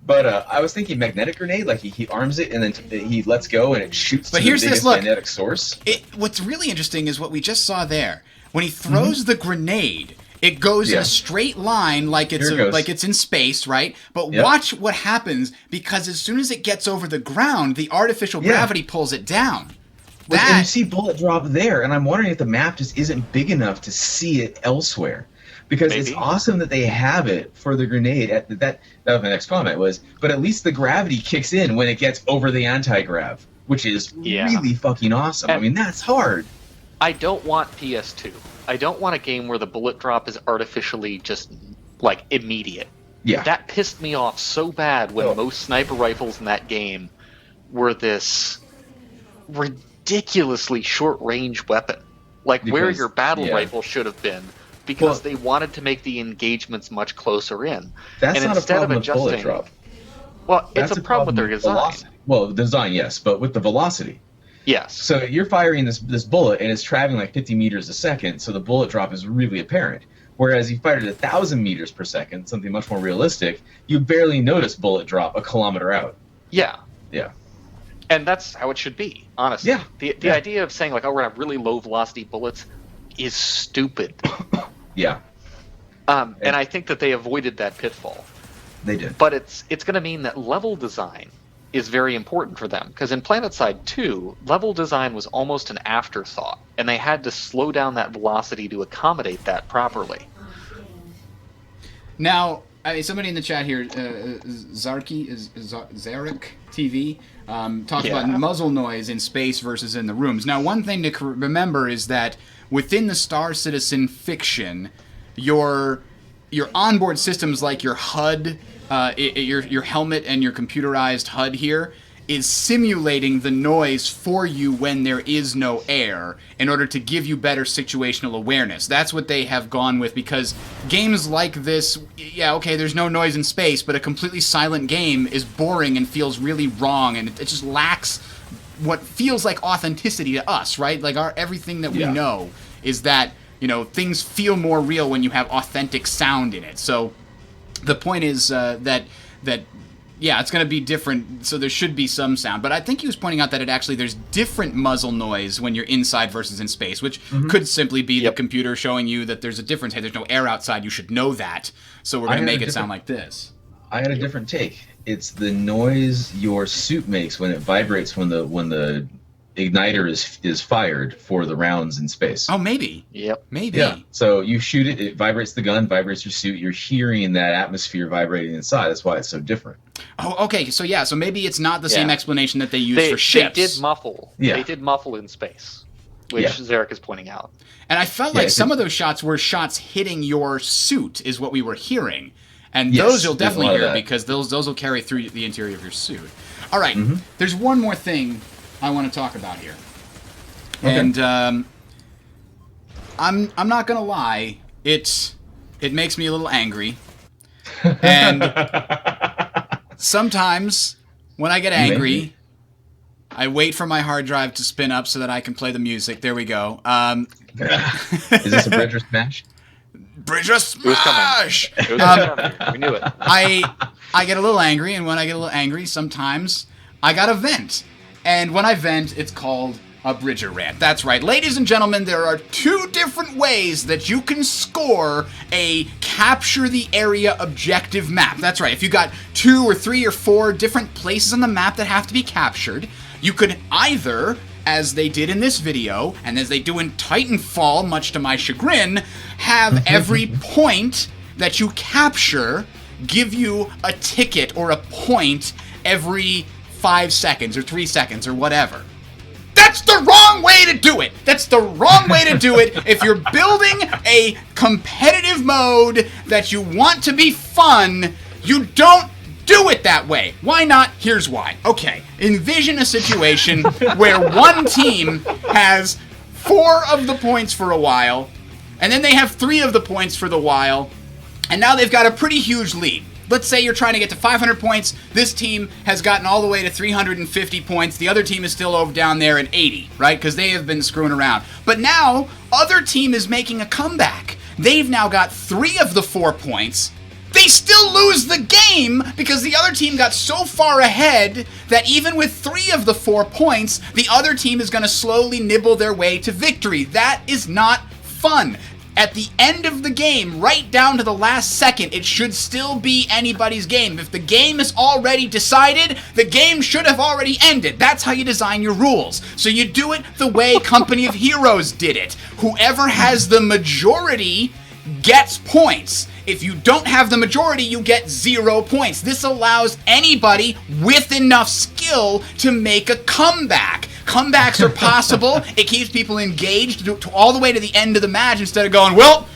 But I was thinking magnetic grenade, like he arms it and then he lets go and it shoots But to here's the this, biggest look. magnetic source. What's really interesting is what we just saw there. When he throws the grenade, it goes in Yeah. a straight line like it's Here it goes. like it's in space, right? But Yep. watch what happens because as soon as it gets over the ground, the artificial Yeah. gravity pulls it down. And you That see bullet drop there, and I'm wondering if the map just isn't big enough to see it elsewhere. Because it's Maybe. awesome that they have it for the grenade. That was my next comment was, but at least the gravity kicks in when it gets over the anti-grav, which is Yeah. really fucking awesome. I And- mean, that's hard. I don't want PS2. I don't want a game where the bullet drop is artificially just, like, immediate. Yeah. That pissed me off so bad when Oh. most sniper rifles in that game were this ridiculously short-range weapon. Like, where Because- your battle yeah. rifle should have been, because Well- they wanted to make the engagements much closer in. That's and not a instead problem of with bullet adjusting, drop. well, That's it's a problem with their design. velocity. Well, design, yes, but with the velocity. Yes. So you're firing this bullet, and it's traveling like 50 meters a second, so the bullet drop is really apparent. Whereas you fired at 1,000 meters per second, something much more realistic, you barely notice bullet drop a kilometer out. Yeah. Yeah. And that's how it should be, honestly. Yeah. The Yeah. idea of saying, like, oh, we're going to have really low velocity bullets is stupid. Yeah, And I think that they avoided that pitfall. they did. But it's going to mean that level design is very important for them. Because in PlanetSide 2, level design was almost an afterthought. And they had to slow down that velocity to accommodate that properly. now, somebody in the chat here, Zarek TV, talked about Yeah. muzzle noise in space versus in the rooms. Now, one thing to remember is that within the Star Citizen fiction, your onboard systems like your HUD, your helmet and your computerized HUD here is simulating the noise for you when there is no air in order to give you better situational awareness. That's what they have gone with because games like this, yeah, okay, there's no noise in space, but a completely silent game is boring and feels really wrong and it just lacks what feels like authenticity to us, right? Like everything that we Yeah. know is that things feel more real when you have authentic sound in it. So the point is that yeah, it's going to be different, so there should be some sound. But I think he was pointing out that there's different muzzle noise when you're inside versus in space, which could simply be the computer showing you that there's a difference. Hey, there's no air outside. You should know that. So we're going to make it sound like this. I had a different take. It's the noise your suit makes when it vibrates when the igniter is fired for the rounds in space. Oh, maybe. Yep. Maybe. Yeah. So you shoot it, it vibrates the gun, vibrates your suit. You're hearing that atmosphere vibrating inside. That's why it's so different. Oh, okay. So so maybe it's not the same explanation that they use for ships. They did muffle. Yeah. They did muffle in space, which Zarek is pointing out. And I felt like some of those shots were shots hitting your suit, is what we were hearing. And those you'll definitely hear because those will carry through the interior of your suit. All right. There's one more thing I want to talk about here. Okay. And I'm not gonna lie, it makes me a little angry. And sometimes when I get angry, I wait for my hard drive to spin up so that I can play the music. There we go. Is this a Bridger smash? Bridger smash! It was coming. We knew it. I get a little angry, and when I get a little angry, sometimes I gotta vent. And when I vent, it's called a Bridger rant. That's right. Ladies and gentlemen, there are 2 different ways that you can score a capture the area objective map. That's right. If you got 2 or 3 or 4 different places on the map that have to be captured, you could either, as they did in this video, and as they do in Titanfall, much to my chagrin, have every point that you capture give you a ticket or a point every 5 seconds or 3 seconds or whatever. That's the wrong way to do it. That's the wrong way to do it. If you're building a competitive mode that you want to be fun, you don't do it that way. Why not? Here's why. Okay, envision a situation where one team has 4 of the points for a while, and then they have 3 of the points for the while, and now they've got a pretty huge lead. Let's say you're trying to get to 500 points. This team has gotten all the way to 350 points. The other team is still over down there at 80, right? Because they have been screwing around. But now, other team is making a comeback. They've now got 3 of the 4 points. They still lose the game because the other team got so far ahead that even with 3 of the 4 points, the other team is going to slowly nibble their way to victory. That is not fun. At the end of the game, right down to the last second, it should still be anybody's game. If the game is already decided, the game should have already ended. That's how you design your rules. So you do it the way Company of Heroes did it. Whoever has the majority gets points. If you don't have the majority, you get 0 points. This allows anybody with enough skill to make a comeback. Comebacks are possible. It keeps people engaged to all the way to the end of the match instead of going, well,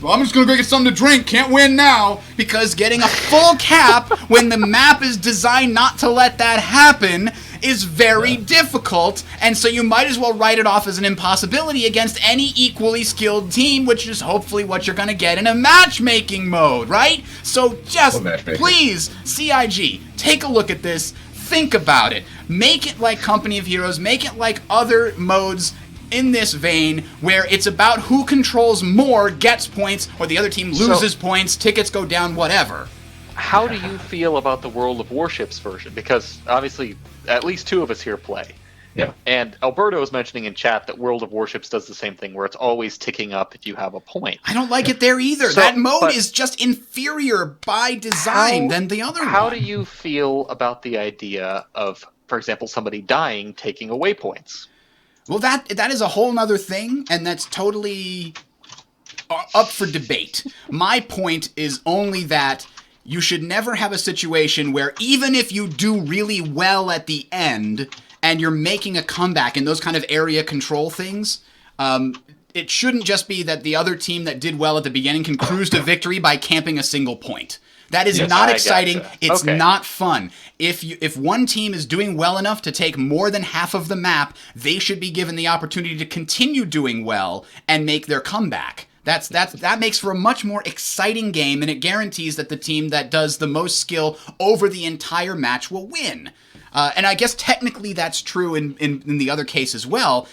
I'm just going to go get something to drink. Can't win now. Because getting a full cap when the map is designed not to let that happen is very difficult. And so you might as well write it off as an impossibility against any equally skilled team, which is hopefully what you're going to get in a matchmaking mode, right? So just please, CIG, take a look at this. Think about it. Make it like Company of Heroes. Make it like other modes in this vein where it's about who controls more gets points or the other team loses points, tickets go down, whatever. How do you feel about the World of Warships version? Because obviously at least 2 of us here play. Yeah. And Alberto was mentioning in chat that World of Warships does the same thing where it's always ticking up if you have a point. I don't like it there either. That mode is just inferior by design than the other one. How do you feel about the idea of, for example, somebody dying taking away points? Well, that is a whole nother thing, and that's totally up for debate. My point is only that you should never have a situation where even if you do really well at the end and you're making a comeback in those kind of area control things, it shouldn't just be that the other team that did well at the beginning can cruise to victory by camping a single point. That is not exciting. Gotcha. It's not fun. If one team is doing well enough to take more than half of the map, they should be given the opportunity to continue doing well and make their comeback. That makes for a much more exciting game, and it guarantees that the team that does the most skill over the entire match will win. And I guess technically that's true in the other case as well,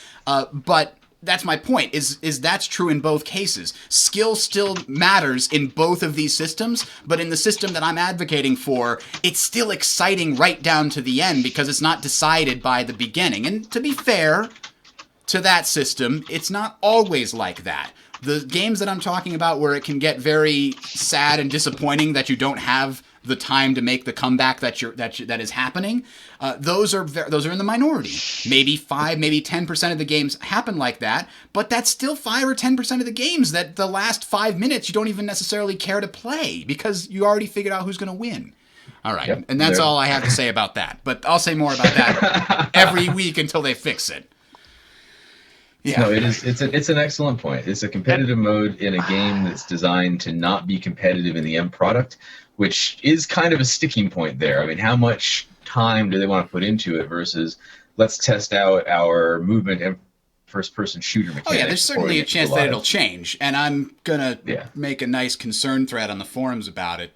but that's my point, is that's true in both cases. Skill still matters in both of these systems, but in the system that I'm advocating for, it's still exciting right down to the end because it's not decided by the beginning. And to be fair to that system, it's not always like that. The games that I'm talking about where it can get very sad and disappointing that you don't have the time to make the comeback that is happening, those are in the minority. Maybe 5, maybe 10% of the games happen like that, but that's still 5 or 10% of the games that the last 5 minutes you don't even necessarily care to play because you already figured out who's going to win. All right, yep, and that's all I have to say about that. But I'll say more about that every week until they fix it. Yeah. No, it's an excellent point. It's a competitive mode in a game that's designed to not be competitive in the end product, which is kind of a sticking point there. I mean, how much time do they want to put into it versus let's test out our movement and first-person shooter mechanics? Oh yeah, there's certainly a chance that it'll change, and I'm gonna make a nice concern thread on the forums about it.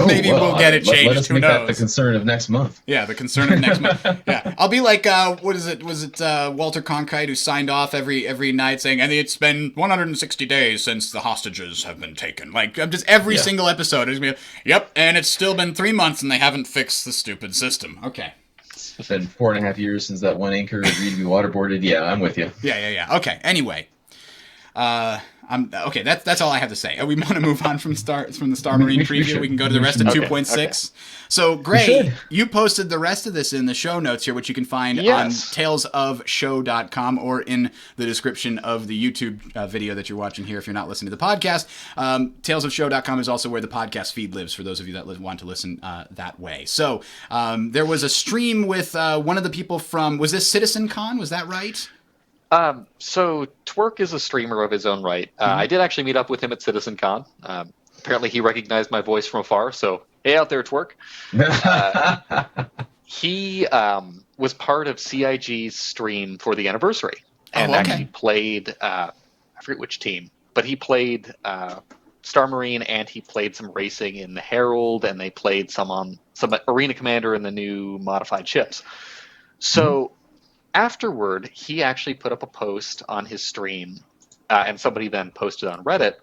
Maybe we'll get it changed. Let us make that the concern of next month. Yeah, the concern of next month. Yeah, I'll be like, what is it? Was it Walter Cronkite who signed off every night saying, "And it's been 160 days since the hostages have been taken." Like, I'm just every single episode is gonna be, yep, and it's still been 3 months and they haven't fixed the stupid system. Okay. It's been 4.5 years since that one anchor agreed to be waterboarded. Yeah, I'm with you. Yeah. Okay. Anyway, okay. That's all I have to say. We want to move on from the Star Marine preview. We can go to the rest of 2.6. Okay. So, Gray, you posted the rest of this in the show notes here, which you can find on talesofshow.com or in the description of the YouTube video that you're watching here if you're not listening to the podcast. Talesofshow.com is also where the podcast feed lives for those of you that want to listen that way. So, there was a stream with one of the people from, was this CitizenCon? Was that right? So Twerk is a streamer of his own right. I did actually meet up with him at CitizenCon. Apparently he recognized my voice from afar, so hey out there, Twerk. He was part of CIG's stream for the anniversary and actually played, I forget which team, but he played Star Marine and he played some racing in the Herald, and they played some Arena Commander and the new modified ships. So afterward, he actually put up a post on his stream, and somebody then posted on Reddit,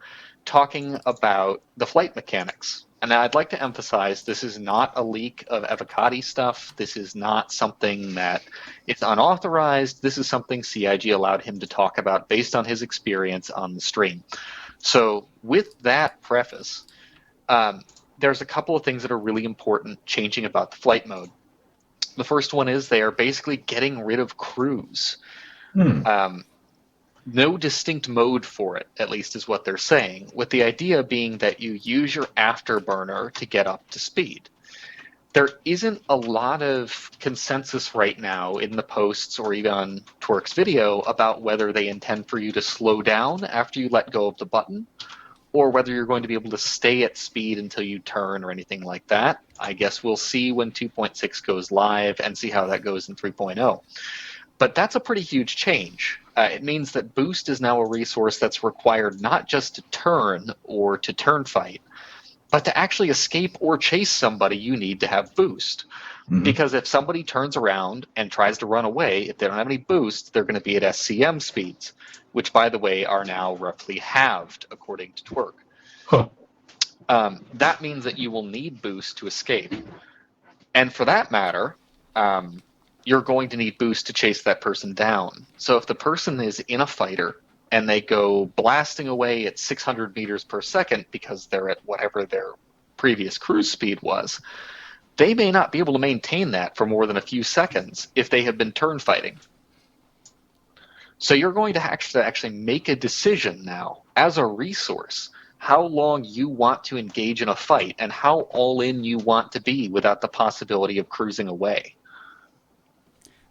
talking about the flight mechanics. And I'd like to emphasize, this is not a leak of Evocati stuff. This is not something that it's unauthorized. This is something CIG allowed him to talk about based on his experience on the stream. So with that preface, there's a couple of things that are really important changing about the flight mode. The first one is they are basically getting rid of cruise. No distinct mode for it, at least is what they're saying, with the idea being that you use your afterburner to get up to speed. There isn't a lot of consensus right now in the posts or even on Twerk's video about whether they intend for you to slow down after you let go of the button, or whether you're going to be able to stay at speed until you turn or anything like that. I guess we'll see when 2.6 goes live and see how that goes in 3.0. But that's a pretty huge change. It means that boost is now a resource that's required not just to turn or to turn fight, but to actually escape or chase somebody, you need to have boost. Because if somebody turns around and tries to run away, if they don't have any boost, they're going to be at SCM speeds, which, by the way, are now roughly halved, according to Twerk. That means that you will need boost to escape. And for that matter, you're going to need boost to chase that person down. So if the person is in a fighter and they go blasting away at 600 meters per second because they're at whatever their previous cruise speed was, they may not be able to maintain that for more than a few seconds if they have been turn fighting. So you're going to actually make a decision now as a resource how long you want to engage in a fight and how all in you want to be without the possibility of cruising away.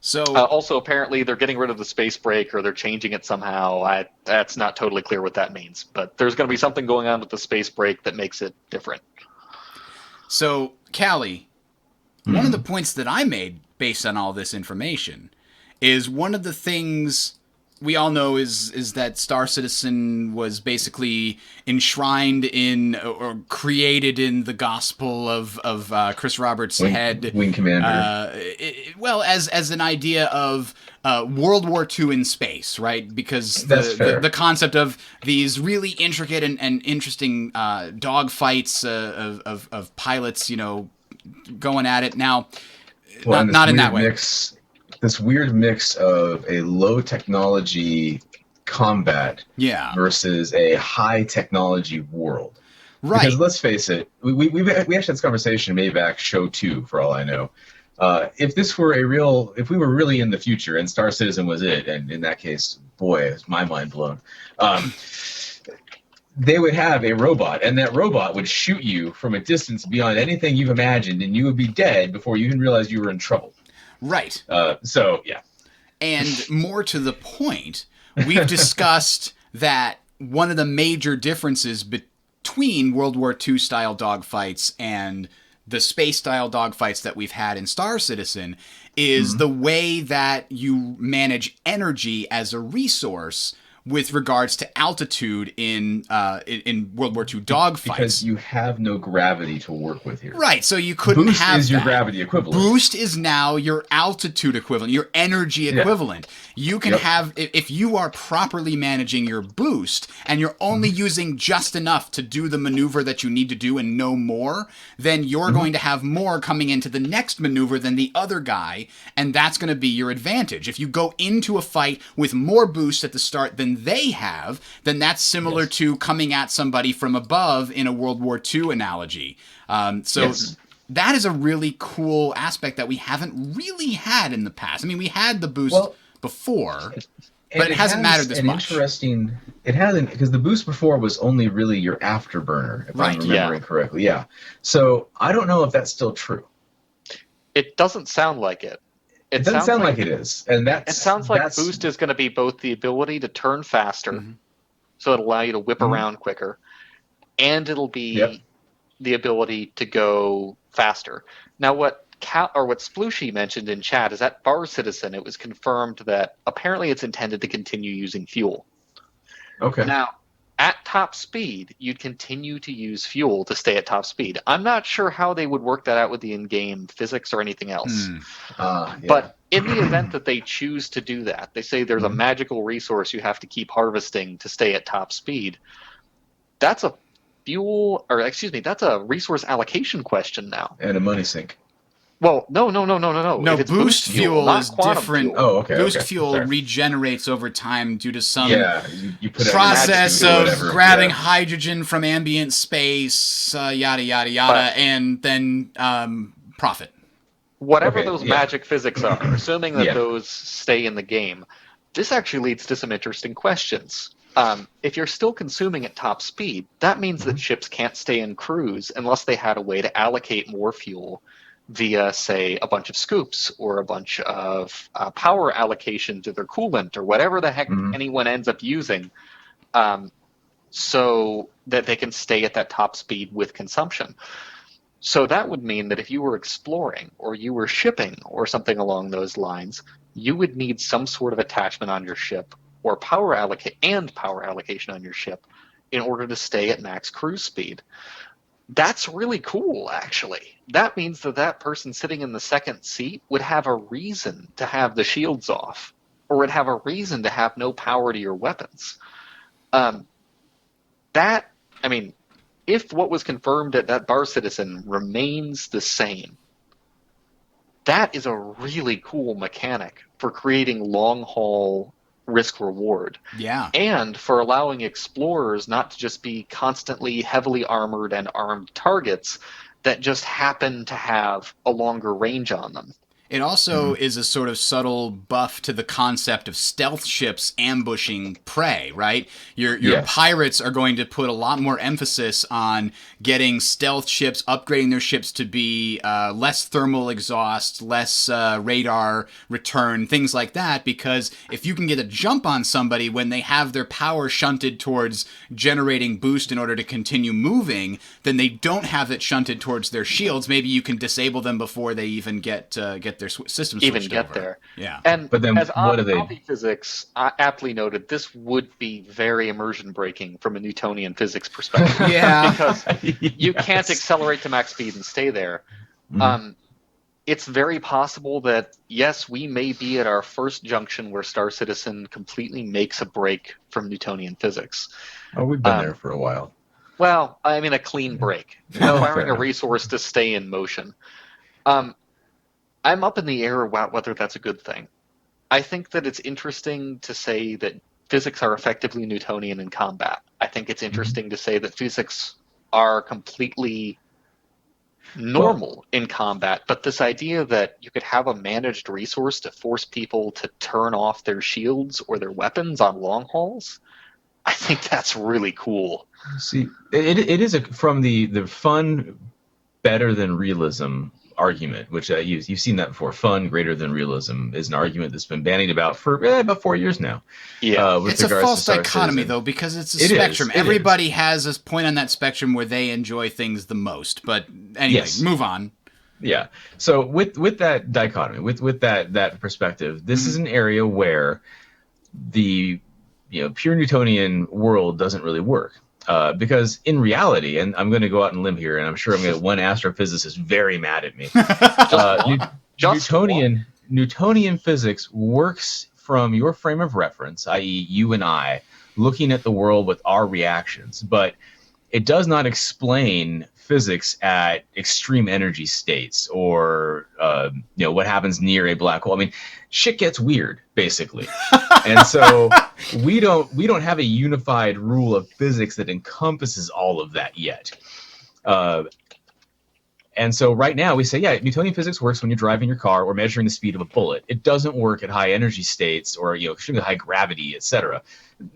So also, apparently, they're getting rid of the space break or they're changing it somehow. That's not totally clear what that means. But there's going to be something going on with the space break that makes it different. So, Callie, one of the points that I made based on all this information is one of the things we all know is that Star Citizen was basically enshrined in or created in the gospel of Chris Roberts' head. Wing Commander. Well, as an idea of World War II in space, right? Because That's fair. the concept of these really intricate and interesting dogfights of pilots, going at it. Now, Well, and not in that way. This weird mix of a low technology combat Yeah. versus a high technology world. Right. Because let's face it, we actually had this conversation maybe back show 2, for all I know. If we were really in the future and Star Citizen was it, and in that case, boy, is my mind blown. They would have a robot, and that robot would shoot you from a distance beyond anything you've imagined, and you would be dead before you even realize you were in trouble. Right. So, yeah. And more to the point, we've discussed that one of the major differences between World War II style dogfights and the space style dogfights that we've had in Star Citizen is the way that you manage energy as a resource with regards to altitude in World War II dogfights. Because you have no gravity to work with here. Right, so you couldn't Boost have is your that. gravity equivalent. Boost is now your altitude equivalent, your energy equivalent. You can have, if you are properly managing your boost and you're only using just enough to do the maneuver that you need to do and no more, then you're going to have more coming into the next maneuver than the other guy, and that's going to be your advantage. If you go into a fight with more boost at the start than they have, then that's similar to coming at somebody from above in a World War II analogy. That is a really cool aspect that we haven't really had in the past. I mean, we had the boost before, but it hasn't mattered this much. It hasn't, because the boost before was only really your afterburner, if I'm remembering correctly. Yeah. So I don't know if that's still true. It doesn't sound like it. It doesn't sound like it is, and it sounds like boost is going to be both the ability to turn faster, so it'll allow you to whip around quicker, and it'll be the ability to go faster. Now, what Splooshy mentioned in chat is that Bar Citizen, it was confirmed that apparently it's intended to continue using fuel. Okay. Now, at top speed, you'd continue to use fuel to stay at top speed. I'm not sure how they would work that out with the in-game physics or anything else. But in the event that they choose to do that, they say there's a magical resource you have to keep harvesting to stay at top speed. That's a that's a resource allocation question now. And a money sink. Well, no. No, boost fuel is different. Fuel. Oh, okay. Boost fuel regenerates over time due to some you put process of grabbing hydrogen from ambient space, yada, yada, yada, and then profit. Whatever those magic physics are, assuming that those stay in the game, this actually leads to some interesting questions. If you're still consuming at top speed, that means that ships can't stay in cruise unless they had a way to allocate more fuel via, say, a bunch of scoops or a bunch of power allocation to their coolant or whatever the heck anyone ends up using, so that they can stay at that top speed with consumption. So that would mean that if you were exploring or you were shipping or something along those lines, you would need some sort of attachment on your ship or power allocation on your ship in order to stay at max cruise speed. That's really cool, actually. That means that person sitting in the second seat would have a reason to have the shields off, or would have a reason to have no power to your weapons. If what was confirmed at that Bar Citizen remains the same, that is a really cool mechanic for creating long-haul risk-reward. Yeah. And for allowing explorers not to just be constantly heavily armored and armed targets that just happen to have a longer range on them. It also is a sort of subtle buff to the concept of stealth ships ambushing prey, right? Your pirates are going to put a lot more emphasis on getting stealth ships, upgrading their ships to be less thermal exhaust, less radar return, things like that, because if you can get a jump on somebody when they have their power shunted towards generating boost in order to continue moving, then they don't have it shunted towards their shields. Maybe you can disable them before they even get their system switched over. There. Yeah. And then as what do they... Omni Physics aptly noted, this would be very immersion breaking from a Newtonian physics perspective. Yeah. Because you can't accelerate to max speed and stay there. it's very possible that, yes, we may be at our first junction where Star Citizen completely makes a break from Newtonian physics. Oh, we've been there for a while. Well, I mean a clean break, No, requiring a resource to stay in motion. I'm up in the air about whether that's a good thing. I think that it's interesting to say that physics are effectively Newtonian in combat. I think it's interesting to say that physics are completely normal in combat, but this idea that you could have a managed resource to force people to turn off their shields or their weapons on long hauls, I think that's really cool. See, it is from the fun better than realism argument, which you've seen that before. Fun greater than realism is an argument that's been bandied about for about 4 years now. Yeah, it's a false dichotomy though, because it's a spectrum. Everybody has this point on that spectrum where they enjoy things the most. But anyway, move on. Yeah. So with that dichotomy, with that perspective, this is an area where the pure Newtonian world doesn't really work. Because in reality, and I'm going to go out and limb here, and I'm sure I'm going to get one astrophysicist very mad at me. Newtonian physics works from your frame of reference, i.e. you and I, looking at the world with our reactions, but it does not explain physics at extreme energy states or what happens near a black hole. I mean, shit gets weird, basically. And so we don't have a unified rule of physics that encompasses all of that yet. And so right now we say, Newtonian physics works when you're driving your car or measuring the speed of a bullet. It doesn't work at high energy states or extremely high gravity, etc.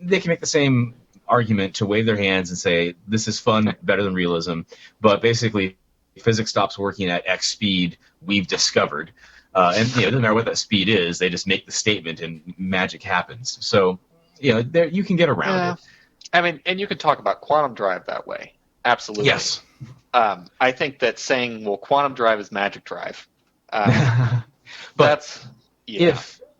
They can make the same argument to wave their hands and say this is fun, better than realism, but basically physics stops working at X speed we've discovered. And it doesn't matter what that speed is, they just make the statement and magic happens. So there you can get around it. I mean, and you can talk about quantum drive that way. Absolutely. Yes. I think that saying, well, quantum drive is magic drive. But that's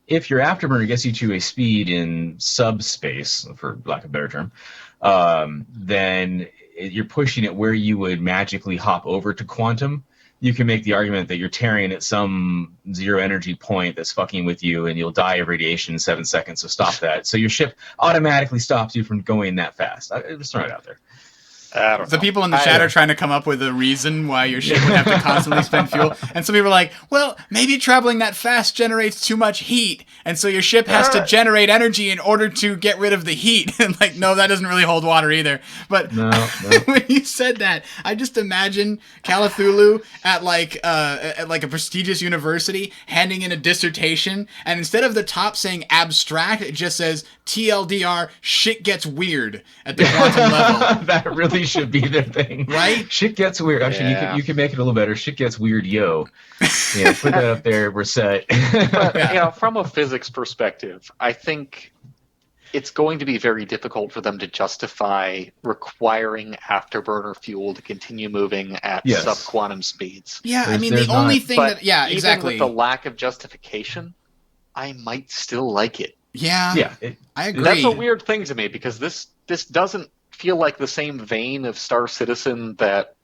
if your afterburner gets you to a speed in subspace, for lack of a better term, then you're pushing it where you would magically hop over to quantum. You can make the argument that you're tearing at some zero energy point that's fucking with you and you'll die of radiation in 7 seconds, so stop that. So your ship automatically stops you from going that fast. I'm just throwing it out there. I don't know. People in the chat are trying to come up with a reason why your ship would have to constantly spend fuel. And some people are like, well, maybe traveling that fast generates too much heat, and so your ship has to generate energy in order to get rid of the heat. And like, no, that doesn't really hold water either. But no. When you said that, I just imagine Cthulhu at like a prestigious university handing in a dissertation, and instead of the top saying abstract, it just says TLDR, shit gets weird at the quantum level. That really should be their thing, right? Shit gets weird. Actually, you can make it a little better. Shit gets weird, yo. Put that up there. We're set. But, from a physics perspective, I think it's going to be very difficult for them to justify requiring afterburner fuel to continue moving at sub-quantum speeds. Yeah, I mean, the only thing even with the lack of justification, I might still like it. Yeah, I agree. That's a weird thing to me because this doesn't feel like the same vein of Star Citizen that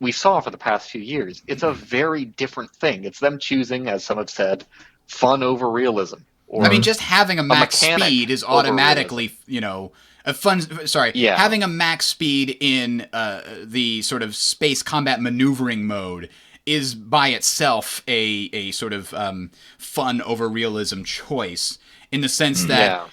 we saw for the past few years. It's a very different thing. It's them choosing, as some have said, fun over realism. I mean, just having a max speed is automatically, a fun. Sorry, having a max speed in the sort of space combat maneuvering mode is by itself a sort of fun over realism choice, in the sense that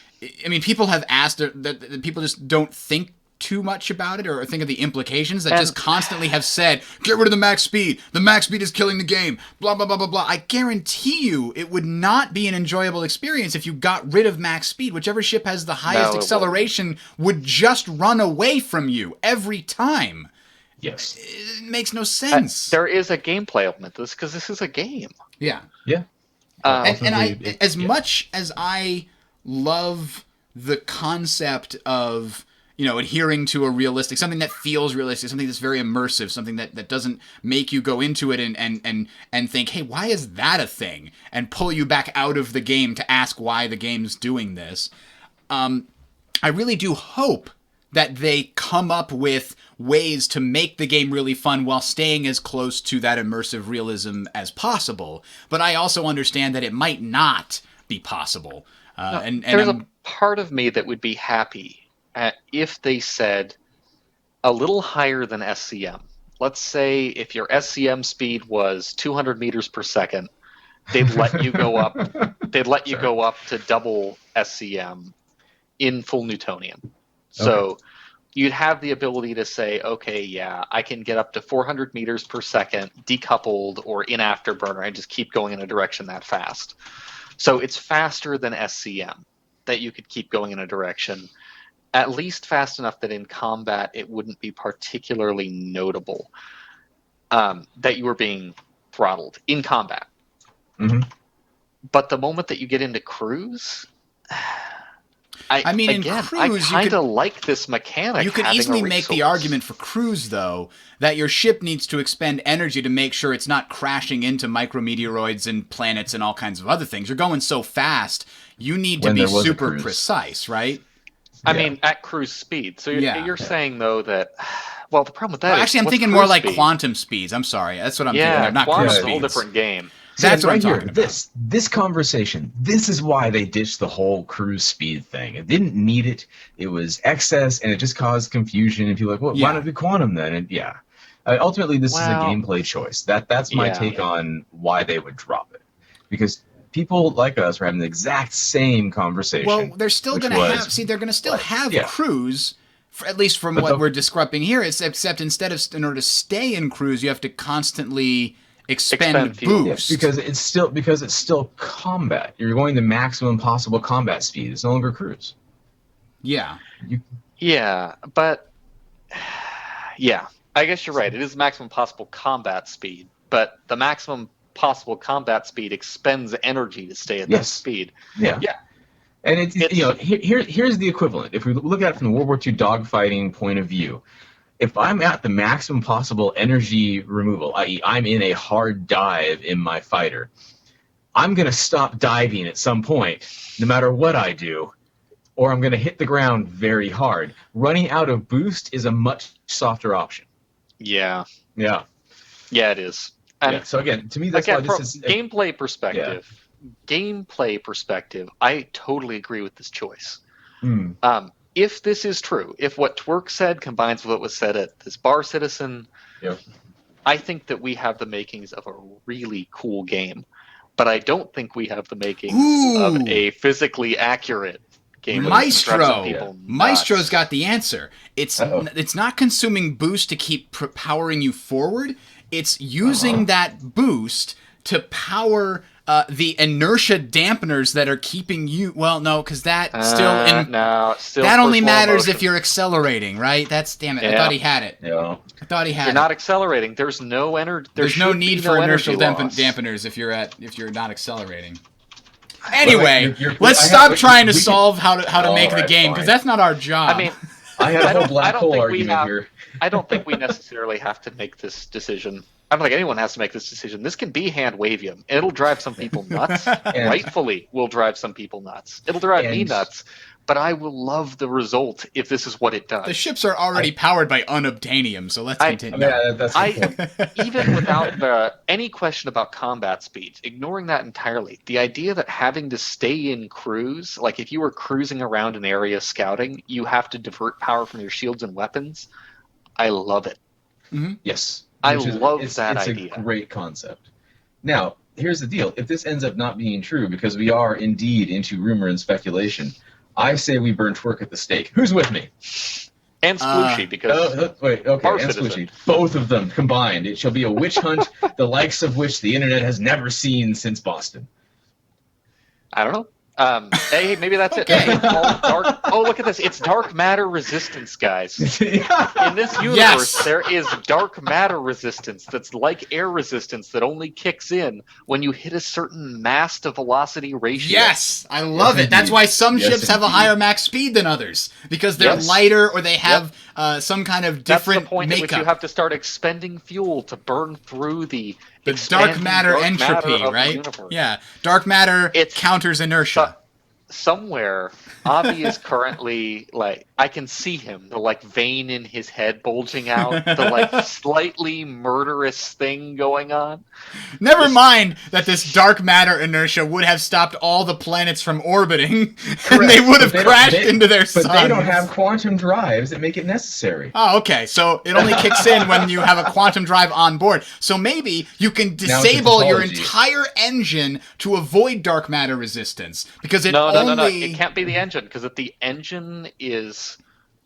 I mean, people have asked that people just don't think too much about it or think of the implications, that just constantly have said, get rid of the max speed. The max speed is killing the game. Blah, blah, blah, blah, blah. I guarantee you it would not be an enjoyable experience if you got rid of max speed. Whichever ship has the highest acceleration would just run away from you every time. Yes. It makes no sense. There is a gameplay element to this because this is a game. Yeah. Yeah. And much as I love the concept of adhering to a realistic, something that feels realistic, something that's very immersive, something that doesn't make you go into it and think, hey, why is that a thing? And pull you back out of the game to ask why the game's doing this. I really do hope that they come up with ways to make the game really fun while staying as close to that immersive realism as possible. But I also understand that it might not be possible. There's a part of me that would be happy if they said a little higher than SCM. Let's say if your SCM speed was 200 meters per second, they'd let you go up. They'd let you go up to double SCM in full Newtonian. So you'd have the ability to say, okay, yeah, I can get up to 400 meters per second decoupled or in Afterburner and just keep going in a direction that fast. So it's faster than SCM that you could keep going in a direction, at least fast enough that in combat it wouldn't be particularly notable that you were being throttled in combat. Mm-hmm. But the moment that you get into cruise, I cruise, kind of like this mechanic. You could easily make the argument for cruise, though, that your ship needs to expend energy to make sure it's not crashing into micrometeoroids and planets and all kinds of other things. You're going so fast, you need to be super precise, right? I mean, at cruise speed. So you're saying, though, that... Well, the problem with that actually, I'm thinking more like quantum speeds. I'm sorry. That's what I'm thinking of, not cruise speeds. Quantum's a whole different game. That's what I'm talking about. This conversation, this is why they ditched the whole cruise speed thing. It didn't need it. It was excess, and it just caused confusion. And people were like, well, why not be quantum then? And ultimately, this is a gameplay choice. That's my take on why they would drop it. Because people like us are having the exact same conversation. Well, they're still going to have... See, they're going to still have cruise... at least from what we're describing here, except in order to stay in cruise, you have to constantly expend boost. Because it's still combat. You're going the maximum possible combat speed. It's no longer cruise. Yeah. But I guess you're right. It is maximum possible combat speed, but the maximum possible combat speed expends energy to stay at that speed. Yeah. And it's here's the equivalent. If we look at it from the World War II dogfighting point of view, if I'm at the maximum possible energy removal, i.e. I'm in a hard dive in my fighter, I'm going to stop diving at some point, no matter what I do, or I'm going to hit the ground very hard. Running out of boost is a much softer option. Yeah. Yeah. Yeah, it is. And so again, to me, that's why this is... Gameplay perspective, I totally agree with this choice. If this is true, if what Twerk said combines with what was said at this Bar Citizen, I think that we have the makings of a really cool game. But I don't think we have the makings of a physically accurate game. Maestro's got the answer. It's not consuming boost to keep powering you forward. It's using that boost to power the inertia dampeners that are keeping you... Well, no, because that that only matters if you're accelerating, right? Damn it. I thought he had it. Yeah. I thought he had it. You're not accelerating. There's no energy. There's no need for inertial dampeners if you're not accelerating. Anyway, let's stop trying to solve how to make the game, because that's not our job. I mean, I have a whole black hole argument here. I don't think we necessarily have to make this decision. I don't think anyone has to make this decision. This can be hand wavium. It'll drive some people nuts. Rightfully will drive some people nuts. It'll drive me nuts. But I will love the result if this is what it does. The ships are already powered by unobtainium, so let's continue. Even without any question about combat speeds, ignoring that entirely, the idea that having to stay in cruise, like if you were cruising around an area scouting, you have to divert power from your shields and weapons, I love it. Mm-hmm. Yes. I love that idea. It's a great concept. Now, here's the deal. If this ends up not being true, because we are indeed into rumor and speculation, I say we burn Twerk at the stake. Who's with me? And Splooshy, because... and Splooshy. Both of them combined. It shall be a witch hunt, the likes of which the internet has never seen since Boston. I don't know. Hey, maybe that's it. Hey, look at this. It's dark matter resistance, guys. In this universe, there is dark matter resistance that's like air resistance that only kicks in when you hit a certain mass to velocity ratio. Yes, I love it. That's why some ships have a higher max speed than others, because they're lighter or they have some kind of different That's the point makeup. At which you have to start expending fuel to burn through the dark matter entropy, right? Yeah, dark matter counters inertia. somewhere, Avi is currently, like, I can see him, the, like, vein in his head bulging out, the, like, slightly murderous thing going on. Never mind that this dark matter inertia would have stopped all the planets from orbiting, and they would have crashed into their suns. But they don't have quantum drives that make it necessary. Oh, okay. So it only kicks in when you have a quantum drive on board. So maybe you can disable your entire engine to avoid dark matter resistance, because No. It can't be the engine, because if the engine is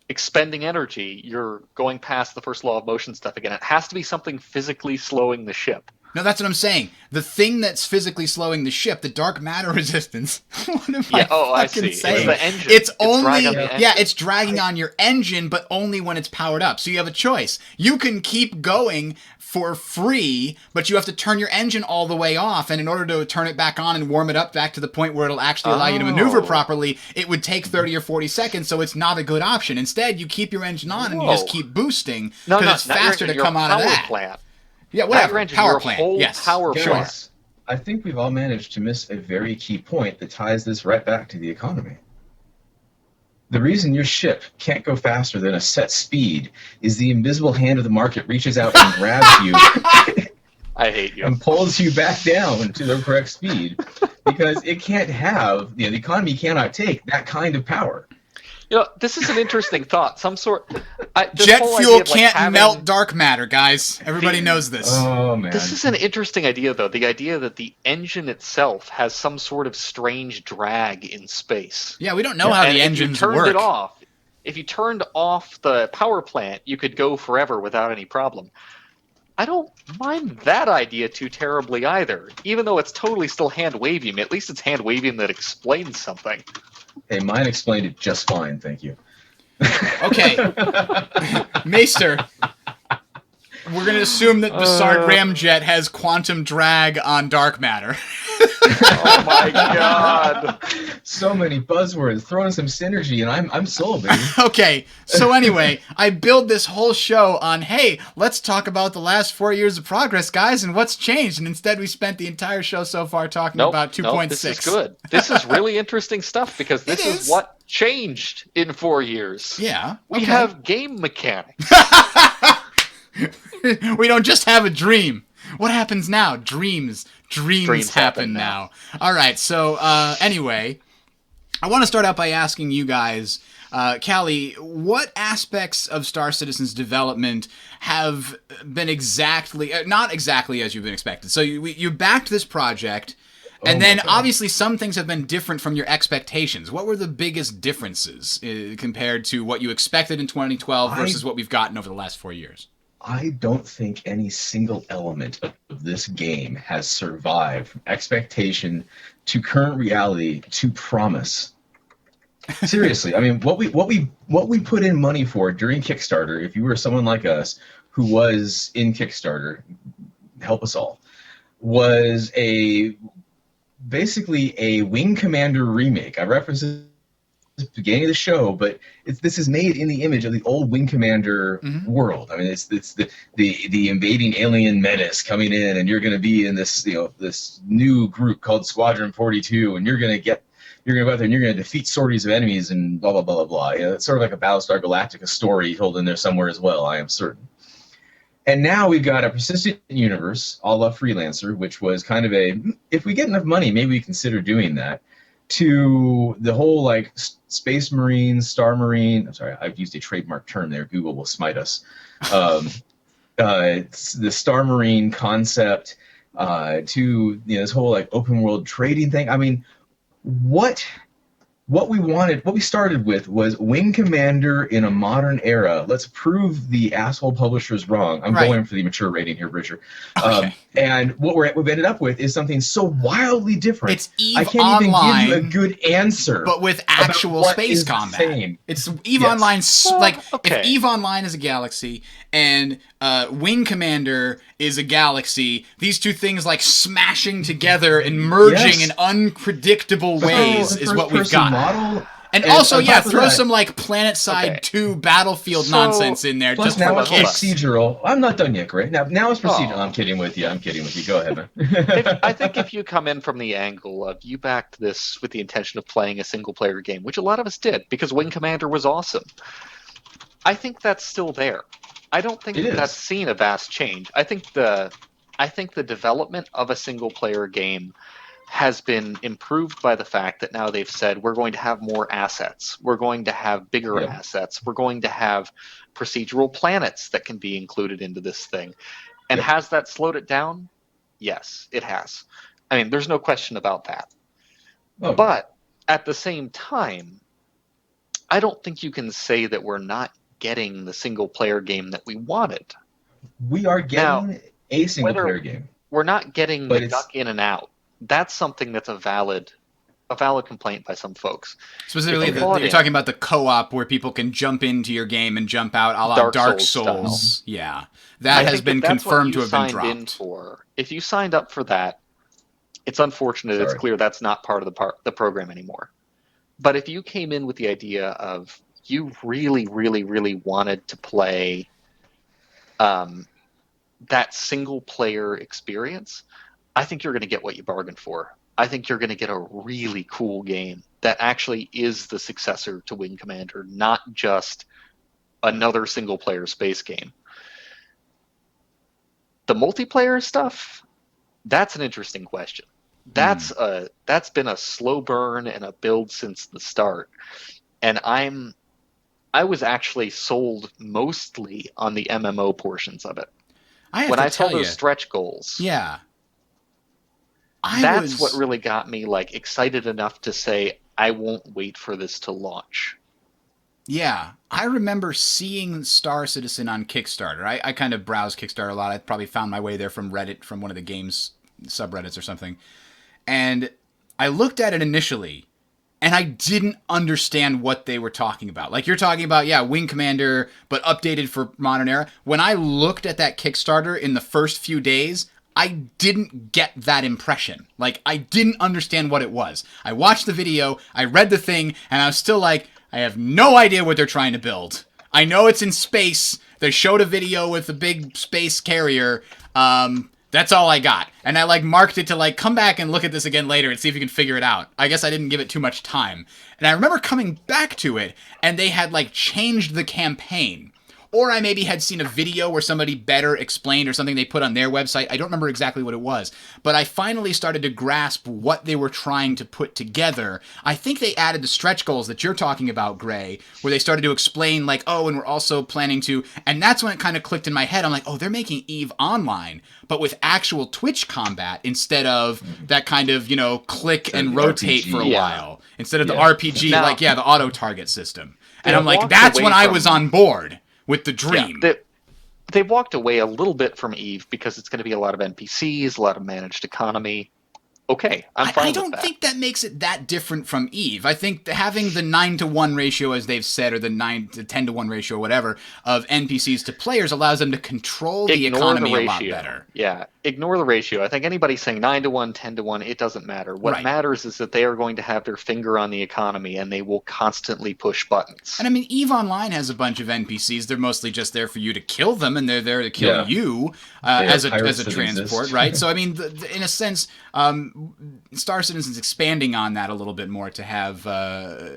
expending energy, you're going past the first law of motion stuff again. It has to be something physically slowing the ship. No, that's what I'm saying. The thing that's physically slowing the ship, the dark matter resistance. What am I fucking saying? It's the engine. It's only engine. It's dragging on your engine, but only when it's powered up. So you have a choice. You can keep going for free, but you have to turn your engine all the way off, and in order to turn it back on and warm it up back to the point where it'll actually allow you to maneuver properly, it would take 30 or 40 seconds, so it's not a good option. Instead, you keep your engine on and you just keep boosting, because it's faster to come out of that. Plant. Yeah, whatever. Power plant. Whole yes. Power sure. plant. I think we've all managed to miss a very key point that ties this right back to the economy. The reason your ship can't go faster than a set speed is the invisible hand of the market reaches out and grabs you. I hate you. And pulls you back down to the correct speed, because it can't have, the economy cannot take that kind of power. This is an interesting thought. Jet fuel can't melt dark matter, guys. Everybody knows this. Oh, man. This is an interesting idea, though. The idea that the engine itself has some sort of strange drag in space. Yeah, we don't know how the engines work. If you turned it off, if you turned off the power plant, you could go forever without any problem. I don't mind that idea too terribly either. Even though it's totally still hand-waving, at least it's hand-waving that explains something. Hey, mine explained it just fine, thank you. Okay. Maester, we're going to assume that Bessard Ramjet has quantum drag on dark matter. Oh my god. So many buzzwords, throwing some synergy, and I'm sold, baby. Okay, so anyway, I build this whole show on, hey, let's talk about the last 4 years of progress, guys, and what's changed. And instead we spent the entire show so far talking about 2.6. This is good. This is really interesting stuff, because this is what changed in 4 years. Yeah. We have game mechanics. We don't just have a dream. What happens now? Dreams happen now. All right, so anyway, I want to start out by asking you guys, Callie, what aspects of Star Citizen's development have been not exactly as you've been expected? So you backed this project, and then obviously some things have been different from your expectations. What were the biggest differences compared to what you expected in 2012 versus what we've gotten over the last 4 years? I don't think any single element of this game has survived from expectation to current reality to promise. Seriously, I mean, what we put in money for during Kickstarter, if you were someone like us who was in Kickstarter, help us all, was basically a Wing Commander remake. I referenced this at the beginning of the show, but this is made in the image of the old Wing Commander world. I mean, it's the invading alien menace coming in, and you're going to be in this this new group called Squadron 42, and you're going to go out there and you're going to defeat sorties of enemies and blah blah blah blah blah. It's sort of like a Battlestar Galactica story told in there somewhere as well, I am certain. And now we've got a persistent universe, a la Freelancer, which was kind of if we get enough money, maybe we consider doing that, to the whole like Space Marine, Star Marine. I'm sorry, I've used a trademark term there. Google will smite us. It's the Star Marine concept to this whole like open world trading thing. I mean, what we started with was Wing Commander in a modern era. Let's prove the asshole publishers wrong. I'm going for the mature rating here, Bridger. Okay. And what we've ended up with is something so wildly different. It's EVE I can't Online, even give you a good answer. but with actual space combat. It's EVE Online. If EVE Online is a galaxy and Wing Commander is a galaxy, these two things like smashing together and merging in unpredictable ways is what we've got. Model, And And also, on yeah, top of throw that- some like PlanetSide Okay. 2 Battlefield So- nonsense in there Plus just now for it's kicks. procedural. I'm not done yet, Gray. Now it's procedural. Oh. I'm kidding with you. Go ahead, man. I think if you come in from the angle of you backed this with the intention of playing a single player game, which a lot of us did because Wing Commander was awesome, I think that's still there. I don't think It is. that's seen a vast change. I think the development of a single player game has been improved by the fact that now they've said we're going to have more assets. We're going to have bigger Yep. assets. We're going to have procedural planets that can be included into this thing. And Yep. has that slowed it down? Yes, it has. I mean, there's no question about that. Oh, But at the same time, I don't think you can say that we're not getting the single player game that we wanted. we are getting a single whether- player game. We're not getting But the it's- duck in and out. That's something that's a valid complaint by some folks. Specifically, It's a you're plot-in. talking about the co-op where people can jump into your game and jump out a la Dark Dark Souls. Souls Yeah. I That has think been if that's what confirmed you to have been signed in dropped. for. If you signed up for that, it's unfortunate. It's Sorry. clear that's not part of the program anymore. But if you came in with the idea of you really, really, really wanted to play that single player experience, I think you're going to get what you bargained for. I think you're going to get a really cool game that actually is the successor to Wing Commander, not just another single player space game. The multiplayer stuff, that's an interesting question. That's been a slow burn and a build since the start. And I was actually sold mostly on the MMO portions of it. I have When to I saw tell you, those stretch goals, yeah. that's what really got me like excited enough to say I won't wait for this to launch. Yeah, I remember seeing Star Citizen on Kickstarter. I kind of browse Kickstarter a lot. I probably found my way there from Reddit, from one of the games subreddits or something. And I looked at it initially, and I didn't understand what they were talking about. Like you're talking about, yeah, Wing Commander, but updated for modern era. When I looked at that Kickstarter in the first few days, I didn't get that impression. Like, I didn't understand what it was. I watched the video, I read the thing, and I was still like, I have no idea what they're trying to build. I know it's in space. They showed a video with a big space carrier. That's all I got. And I like marked it to like come back and look at this again later and see if you can figure it out. I guess I didn't give it too much time. And I remember coming back to it and they had like changed the campaign. Or I maybe had seen a video where somebody better explained or something they put on their website. I don't remember exactly what it was. But I finally started to grasp what they were trying to put together. I think they added the stretch goals that you're talking about, Gray, where they started to explain like, oh, and we're also planning to... And that's when it kind of clicked in my head. I'm like, oh, they're making EVE Online, but with actual Twitch combat instead of that kind of, you know, click and the rotate RPG. for a Yeah. while. Instead of the Yeah. RPG, Now- like, yeah, the auto-target system. And They I'm like, walked that's away when I from- was on board with the dream. Yeah, they walked away a little bit from Eve because it's going to be a lot of NPCs, a lot of managed economy. Okay, I'm fine I with don't that. think that makes it that different from Eve. I think that having the 9-to-1 ratio, as they've said, or the 9 to 10-to-1 ratio, or whatever, of NPCs to players allows them to control the economy a lot better. Yeah, ignore the ratio. I think anybody saying 9-to-1, 10-to-1, it doesn't matter. What Right. matters is that they are going to have their finger on the economy and they will constantly push buttons. And I mean, EVE Online has a bunch of NPCs. They're mostly just there for you to kill them, and they're there to kill Yeah. you They are as a pirates that transport, exist. right? So I mean, in a sense, Star Citizen's expanding on that a little bit more to have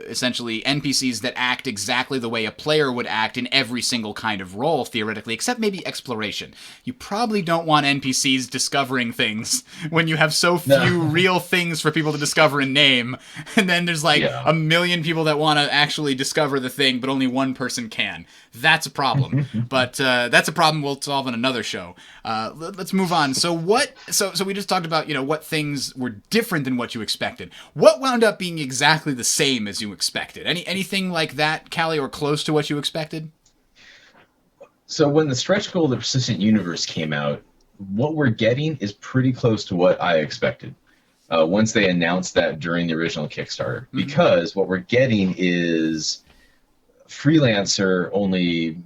essentially NPCs that act exactly the way a player would act in every single kind of role, theoretically, except maybe exploration. You probably don't want NPCs discovering things when you have so few No. real things for people to discover and name, and then there's like Yeah. a million people that want to actually discover the thing, but only one person can. That's a problem. But that's a problem we'll solve in another show. Let's move on. So what? So we just talked about, you know, what things were different than what you expected. What wound up being exactly the same as you expected? Anything like that, Callie, or close to what you expected? So when the stretch goal of the Persistent Universe came out, what we're getting is pretty close to what I expected. Once they announced that during the original Kickstarter, because what we're getting is Freelancer only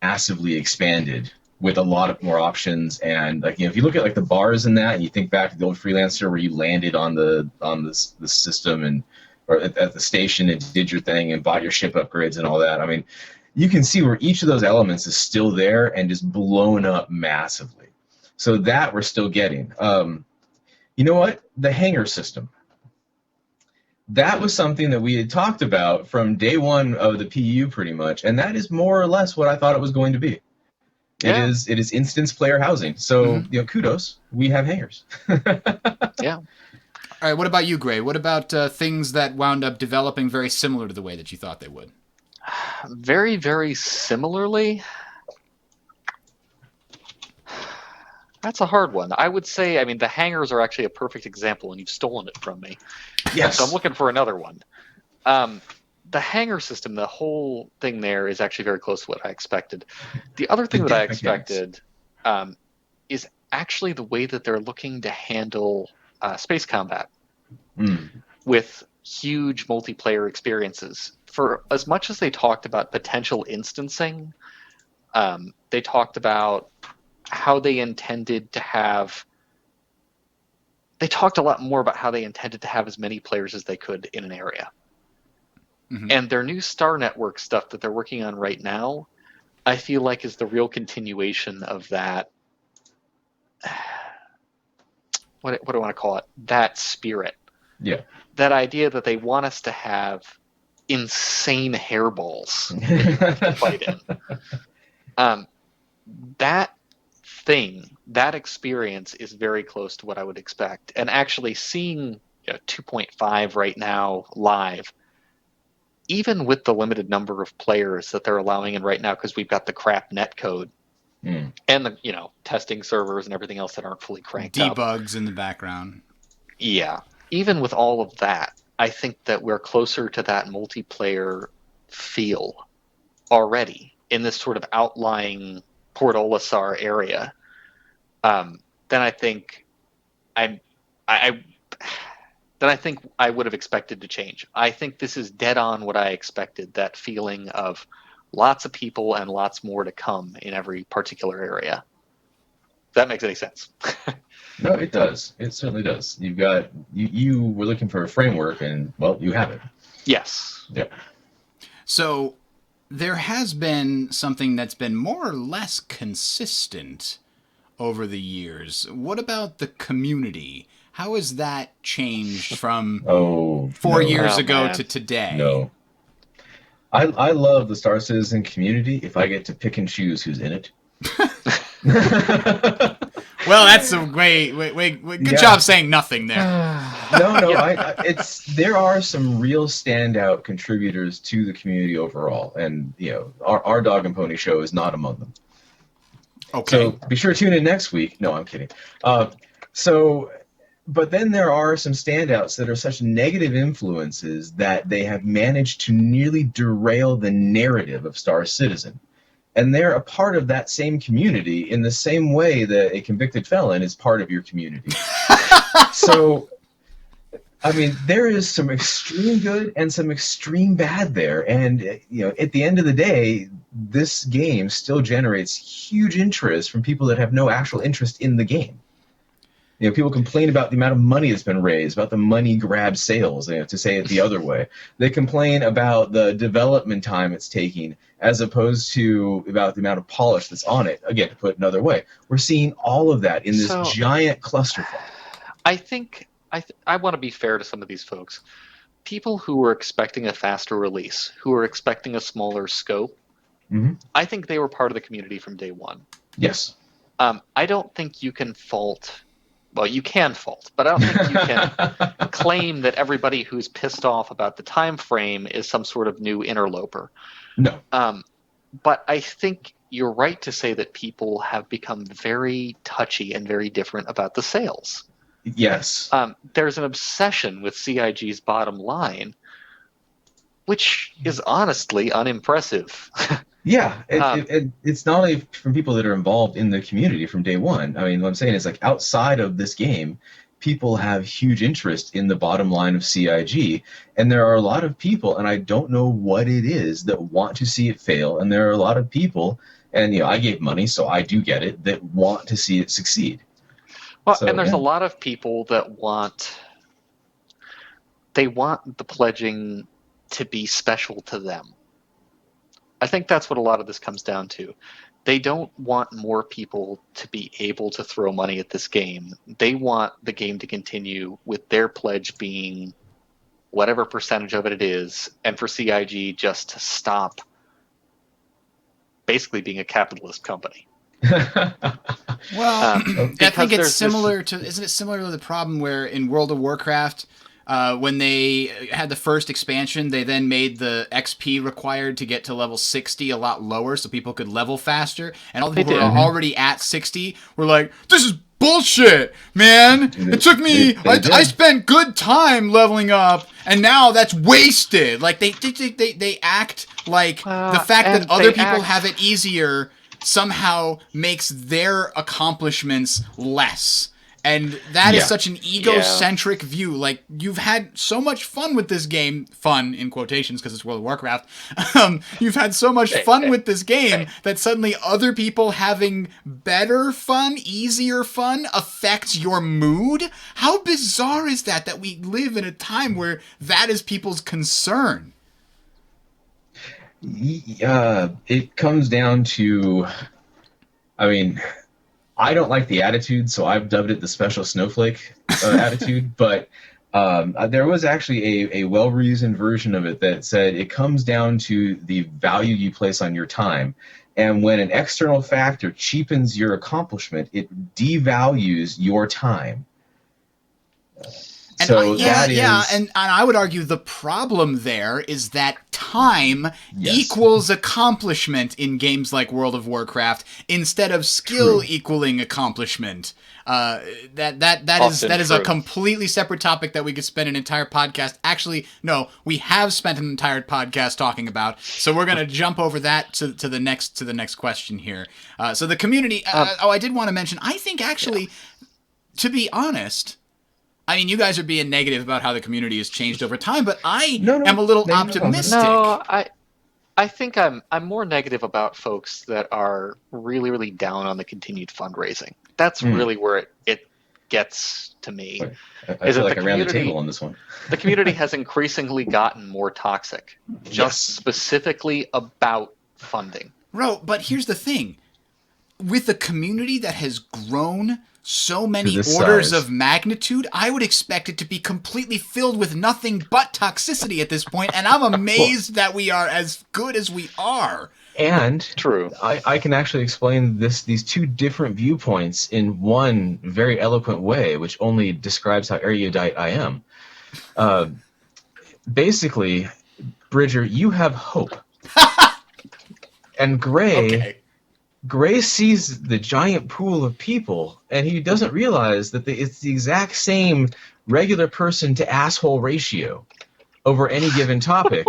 massively expanded with a lot of more options. And like, you know, if you look at like the bars in that, and you think back to the old Freelancer where you landed on the system and or at the station and did your thing and bought your ship upgrades and all that. I mean, you can see where each of those elements is still there and just blown up massively. So that we're still getting. You know what? The hangar system. That was something that we had talked about from day one of the PU pretty much, and that is more or less what I thought it was going to be. Yeah. It is instance player housing. So kudos. We have hangars. Yeah. All right, what about you, Gray? What about things that wound up developing very similar to the way that you thought they would? Very, very similarly. That's a hard one. I would say, I mean, the hangars are actually a perfect example, and you've stolen it from me. Yes. So I'm looking for another one. The hangar system, the whole thing there is actually very close to what I expected. The other thing that I expected is actually the way that they're looking to handle space combat with huge multiplayer experiences. For as much as they talked about potential instancing, they talked about how they intended to have. They talked a lot more about how they intended to have as many players as they could in an area. And their new Star Network stuff that they're working on right now, I feel like is the real continuation of that. What do I want to call it? That spirit. Yeah. That idea that they want us to have insane hairballs to fight in. That thing, that experience is very close to what I would expect. And actually seeing 2.5 right now live, even with the limited number of players that they're allowing in right now, because we've got the crap net code and the testing servers and everything else that aren't fully cranked up. Debugs in the background. Yeah. Even with all of that, I think that we're closer to that multiplayer feel already in this sort of outlying Port Olisar area than I think I would have expected to change. I think this is dead on what I expected, that feeling of lots of people and lots more to come in every particular area. If that makes any sense. No, it does. It certainly does. You've got you were looking for a framework, and well, you have it. Yes. Yeah. So there has been something that's been more or less consistent over the years. What about the community? How has that changed from 4 years ago to today? No. I love the Star Citizen community if I get to pick and choose who's in it. Well, that's a good job saying nothing there. No, there are some real standout contributors to the community overall, and our Dog and Pony show is not among them. Okay. So be sure to tune in next week. No, I'm kidding. But then there are some standouts that are such negative influences that they have managed to nearly derail the narrative of Star Citizen. And they're a part of that same community in the same way that a convicted felon is part of your community. So, I mean, there is some extreme good and some extreme bad there. And, at the end of the day, this game still generates huge interest from people that have no actual interest in the game. People complain about the amount of money that's been raised, about the money grab sales, to say it the other way. They complain about the development time it's taking, as opposed to about the amount of polish that's on it. Again, to put it another way, we're seeing all of that in this giant clusterfuck. I think I want to be fair to some of these folks. People who were expecting a faster release, who were expecting a smaller scope, I think they were part of the community from day one. Yes. I don't think you can fault... Well, you can fault, but I don't think you can claim that everybody who's pissed off about the time frame is some sort of new interloper. No. But I think you're right to say that people have become very touchy and very different about the sales. Yes. There's an obsession with CIG's bottom line, which is honestly unimpressive. Yeah, it's not only from people that are involved in the community from day one. I mean, what I'm saying is, like, outside of this game, people have huge interest in the bottom line of CIG, and there are a lot of people, and I don't know what it is, that want to see it fail, and there are a lot of people, and I gave money, so I do get it, that want to see it succeed. Well, and there's a lot of people that want they want the pledging to be special to them. I think that's what a lot of this comes down to. They don't want more people to be able to throw money at this game. They want the game to continue with their pledge being whatever percentage of it is, and for CIG just to stop basically being a capitalist company. Well, I think it's there's similar to, isn't it similar to the problem where in World of Warcraft, when they had the first expansion, they then made the XP required to get to level 60 a lot lower so people could level faster, and all the people who are already at 60 were like, this is bullshit, man. It took me, I spent good time leveling up, and now that's wasted. Like, they act like the fact that other people have it easier somehow makes their accomplishments less. And that is such an egocentric view. Like, you've had so much fun with this game, fun in quotations because it's World of Warcraft. You've had so much fun with this game that suddenly other people having better fun, easier fun affects your mood? How bizarre is that we live in a time where that is people's concern? It comes down to, I mean, I don't like the attitude, so I've dubbed it the special snowflake attitude. But there was actually a well-reasoned version of it that said it comes down to the value you place on your time. And when an external factor cheapens your accomplishment, it devalues your time. And and I would argue the problem there is that time equals accomplishment in games like World of Warcraft instead of skill equaling accomplishment. That is a completely separate topic that we could spend an entire podcast. Actually, no, we have spent an entire podcast talking about. So we're gonna jump over that to the next question here. So the community. I did want to mention. I think actually, to be honest. I mean, you guys are being negative about how the community has changed over time, but I am a little optimistic. No, I think I'm more negative about folks that are really, really down on the continued fundraising. That's really where it gets to me. I feel like I ran the table on this one. The community has increasingly gotten more toxic, just specifically about funding. But here's the thing. With a community that has grown so many orders of magnitude, I would expect it to be completely filled with nothing but toxicity at this point, and I'm amazed that we are as good as we are. And true, I can actually explain these two different viewpoints in one very eloquent way, which only describes how erudite I am. Basically, Bridger, you have hope. And Gray sees the giant pool of people, and he doesn't realize that it's the exact same regular person to asshole ratio over any given topic,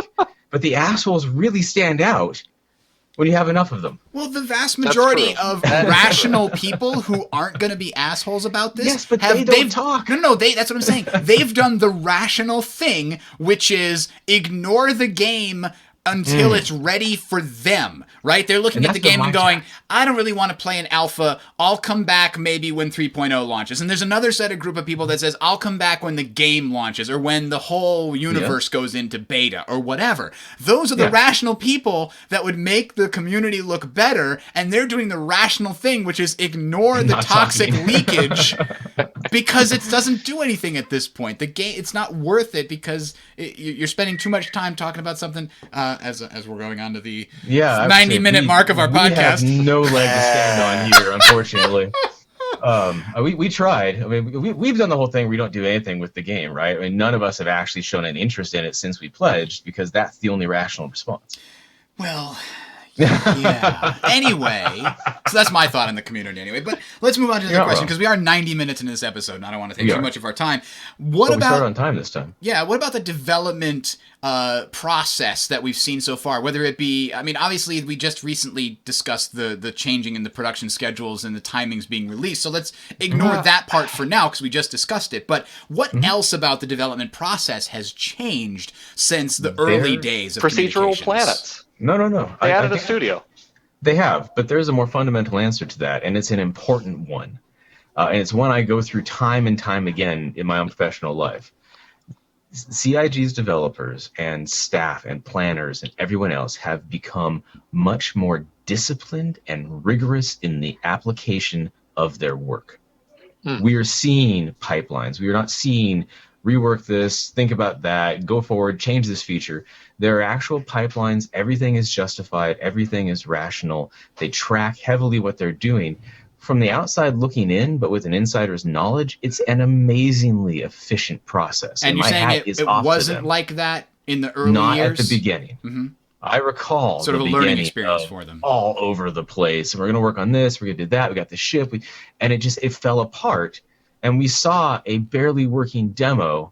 but the assholes really stand out when you have enough of them. Well, the vast majority of rational people who aren't going to be assholes about this, they don't talk. No, that's what I'm saying. They've done the rational thing, which is ignore the game until it's ready for them, right? They're looking at the game and going, I don't really want to play an alpha. I'll come back maybe when 3.0 launches. And there's another set of group of people that says, I'll come back when the game launches or when the whole universe goes into beta or whatever. Those are the rational people that would make the community look better, and they're doing the rational thing, which is ignore the toxic leakage because it doesn't do anything at this point. The game, it's not worth it because you're spending too much time talking about something as we're going on to the 90-minute mark of our podcast. We have no leg to stand on here, unfortunately. We tried. I mean, we've done the whole thing. We don't do anything with the game, right? I mean, none of us have actually shown an interest in it since we pledged because that's the only rational response. Well, yeah. Anyway, so that's my thought on the community anyway. But let's move on to the question because we are 90 minutes into this episode and I don't want to take too much of our time. We started on time this time. Yeah, what about the development process that we've seen so far? Whether it be, I mean, obviously we just recently discussed the changing in the production schedules and the timings being released. So let's ignore that part for now because we just discussed it. But what else about the development process has changed since the early days of procedural planets? No. They added a studio. They have, but there's a more fundamental answer to that, and it's an important one. And it's one I go through time and time again in my own professional life. CIG's developers and staff and planners and everyone else have become much more disciplined and rigorous in the application of their work. We are seeing pipelines. We are not seeing rework this, think about that, go forward, change this feature. There are actual pipelines. Everything is justified. Everything is rational. They track heavily what they're doing. From the outside looking in, but with an insider's knowledge, it's an amazingly efficient process. And you're my saying hat is it off to wasn't them. like that in the early Not years? at the beginning. Mm-hmm. I recall Sort of the a learning beginning experience of for them. all over the place. We're going to work on this. We're going to do that. We got the ship. And it fell apart. And we saw a barely working demo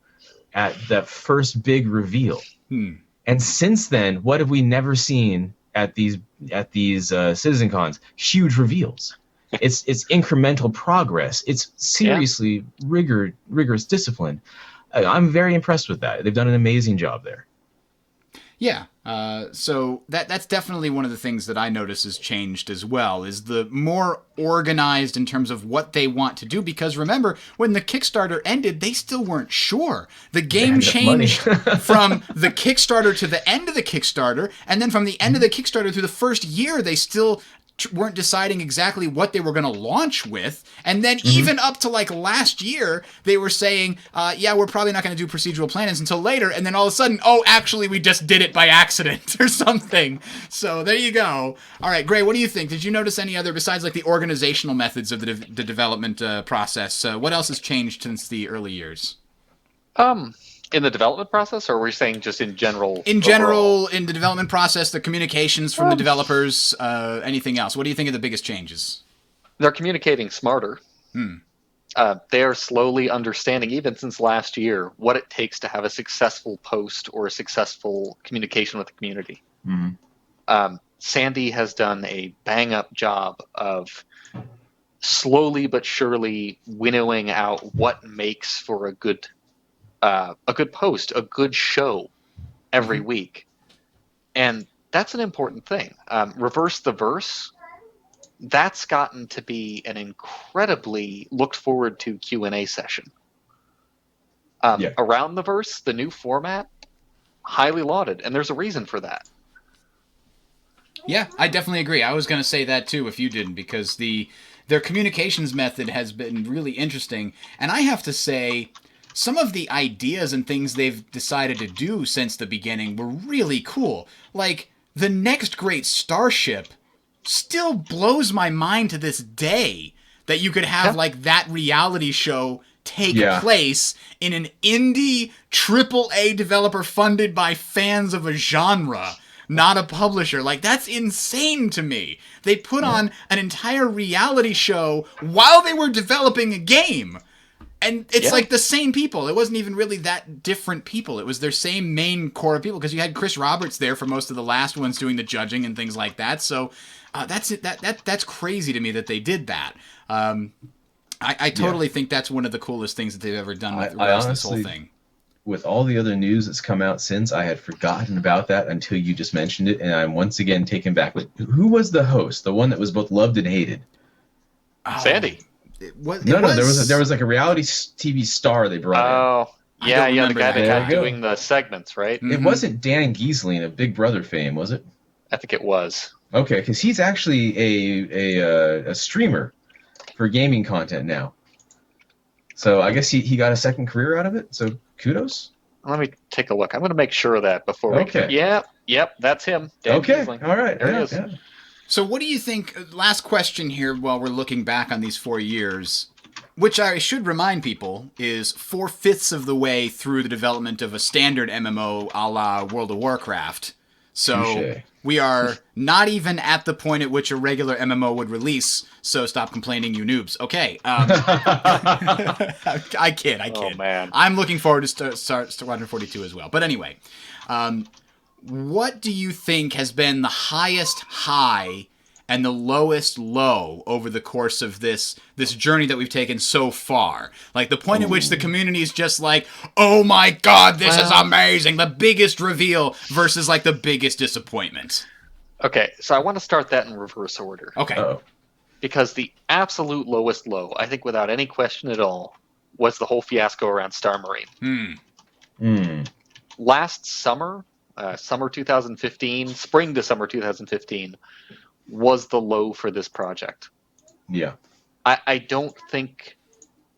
at that first big reveal. And since then, what have we never seen at these Citizen Cons? Huge reveals. It's incremental progress. It's seriously rigorous discipline. I'm very impressed with that. They've done an amazing job there. Yeah, so that's definitely one of the things that I notice has changed as well, is the more organized in terms of what they want to do. Because remember, when the Kickstarter ended, they still weren't sure. The game changed from the Kickstarter to the end of the Kickstarter, and then from the end of the Kickstarter through the first year, they still weren't deciding exactly what they were going to launch with. And then even up to like last year, they were saying, yeah, we're probably not going to do procedural plannings until later. And then all of a sudden, oh, actually, we just did it by accident or something. So there you go. All right, Gray, what do you think? Did you notice any other, besides like the organizational methods of the development process, what else has changed since the early years? In the development process, or were you saying just in general? In general, in the development process, the communications from the developers, anything else? What do you think are the biggest changes? They're communicating smarter. They are slowly understanding, even since last year, what it takes to have a successful post or a successful communication with the community. Sandy has done a bang-up job of slowly but surely winnowing out what makes for a good post, a good show every week. And that's an important thing. Reverse the Verse, that's gotten to be an incredibly looked forward to Q&A session. Around the Verse, the new format, highly lauded, and there's a reason for that. Yeah, I definitely agree. I was going to say that too if you didn't, because their communications method has been really interesting. And I have to say, some of the ideas and things they've decided to do since the beginning were really cool. Like, the next great starship still blows my mind to this day that you could have, like, that reality show take place in an indie AAA developer funded by fans of a genre, not a publisher. Like, that's insane to me. They put on an entire reality show while they were developing a game. And it's like the same people. It wasn't even really that different people. It was their same main core of people, because you had Chris Roberts there for most of the last ones doing the judging and things like that. So that's it. That's crazy to me that they did that. I totally think that's one of the coolest things that they've ever done with this whole thing. With all the other news that's come out since, I had forgotten about that until you just mentioned it, and I'm once again taken back. But who was the host? The one that was both loved and hated? Sandy. There was like a reality TV star they brought in. The guy that kept doing the segments, right? It wasn't Dan Giesling of Big Brother fame, was it? I think it was. Okay, because he's actually a streamer for gaming content now. So I guess he got a second career out of it. So kudos. Let me take a look. I'm going to make sure of that before we. Okay. Yep, that's him. Dan Giesling. All right. There he is. Yeah. So what do you think, last question here while we're looking back on these 4 years, which I should remind people is 4/5 of the way through the development of a standard MMO a la World of Warcraft. So Touché. We are not even at the point at which a regular MMO would release, so stop complaining, you noobs. Okay. I kid. Oh, man. I'm looking forward to start Squadron 42 as well. But anyway, what do you think has been the highest high and the lowest low over the course of this journey that we've taken so far? Like the point at which the community is just like, oh my god, this is amazing, the biggest reveal, versus like the biggest disappointment. Okay, so I want to start that in reverse order. Okay. Uh-oh. Because the absolute lowest low, I think without any question at all, was the whole fiasco around Star Marine. Last summer, summer 2015, spring to summer 2015, was the low for this project. Yeah. I don't think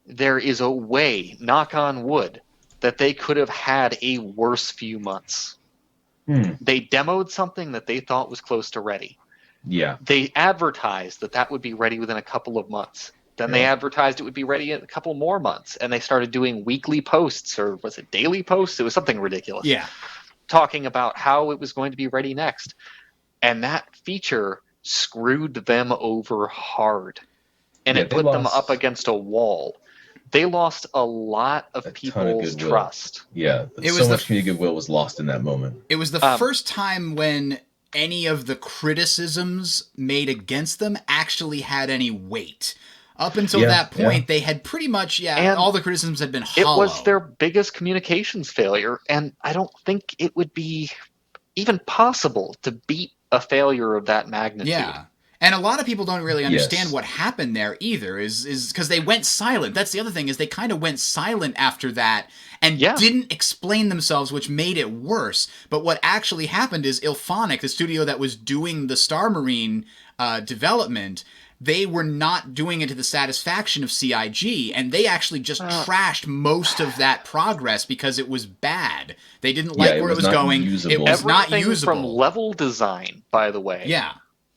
there is a way, knock on wood, that they could have had a worse few months. They demoed something that they thought was close to ready. Yeah. They advertised that would be ready within a couple of months. Then they advertised it would be ready in a couple more months. And they started doing weekly posts, or was it daily posts? It was something ridiculous. Yeah. Talking about how it was going to be ready next. And that feature screwed them over hard. And it put them up against a wall. They lost a lot of people's trust. Yeah. So much community goodwill was lost in that moment. It was the first time when any of the criticisms made against them actually had any weight. Up until that point, they had pretty much, all the criticisms had been hollow. It was their biggest communications failure, and I don't think it would be even possible to beat a failure of that magnitude. Yeah. And a lot of people don't really understand what happened there either, is because they went silent. That's the other thing, is they kind of went silent after that and didn't explain themselves, which made it worse. But what actually happened is IllFonic, the studio that was doing the Star Marine development, they were not doing it to the satisfaction of CIG, and they actually just trashed most of that progress because it was bad. They didn't like where it was going. Usable. It was not Everything usable. from level design, by the way. Yeah.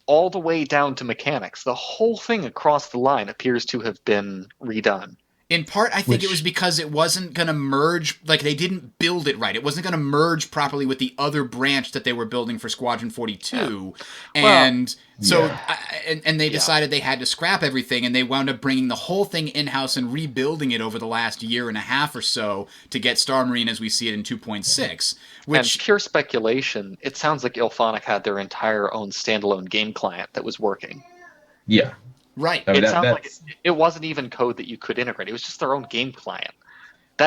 All the way down to mechanics. The whole thing across the line appears to have been redone. In part, I think it was because it wasn't going to merge, like they didn't build it right. It wasn't going to merge properly with the other branch that they were building for Squadron 42. And and they decided they had to scrap everything, and they wound up bringing the whole thing in-house and rebuilding it over the last year and a half or so to get Star Marine as we see it in 2.6. Which, and pure speculation, it sounds like IllFonic had their entire own standalone game client that was working. Yeah. Right. I mean, It sounds like it wasn't even code that you could integrate. It was just their own game client.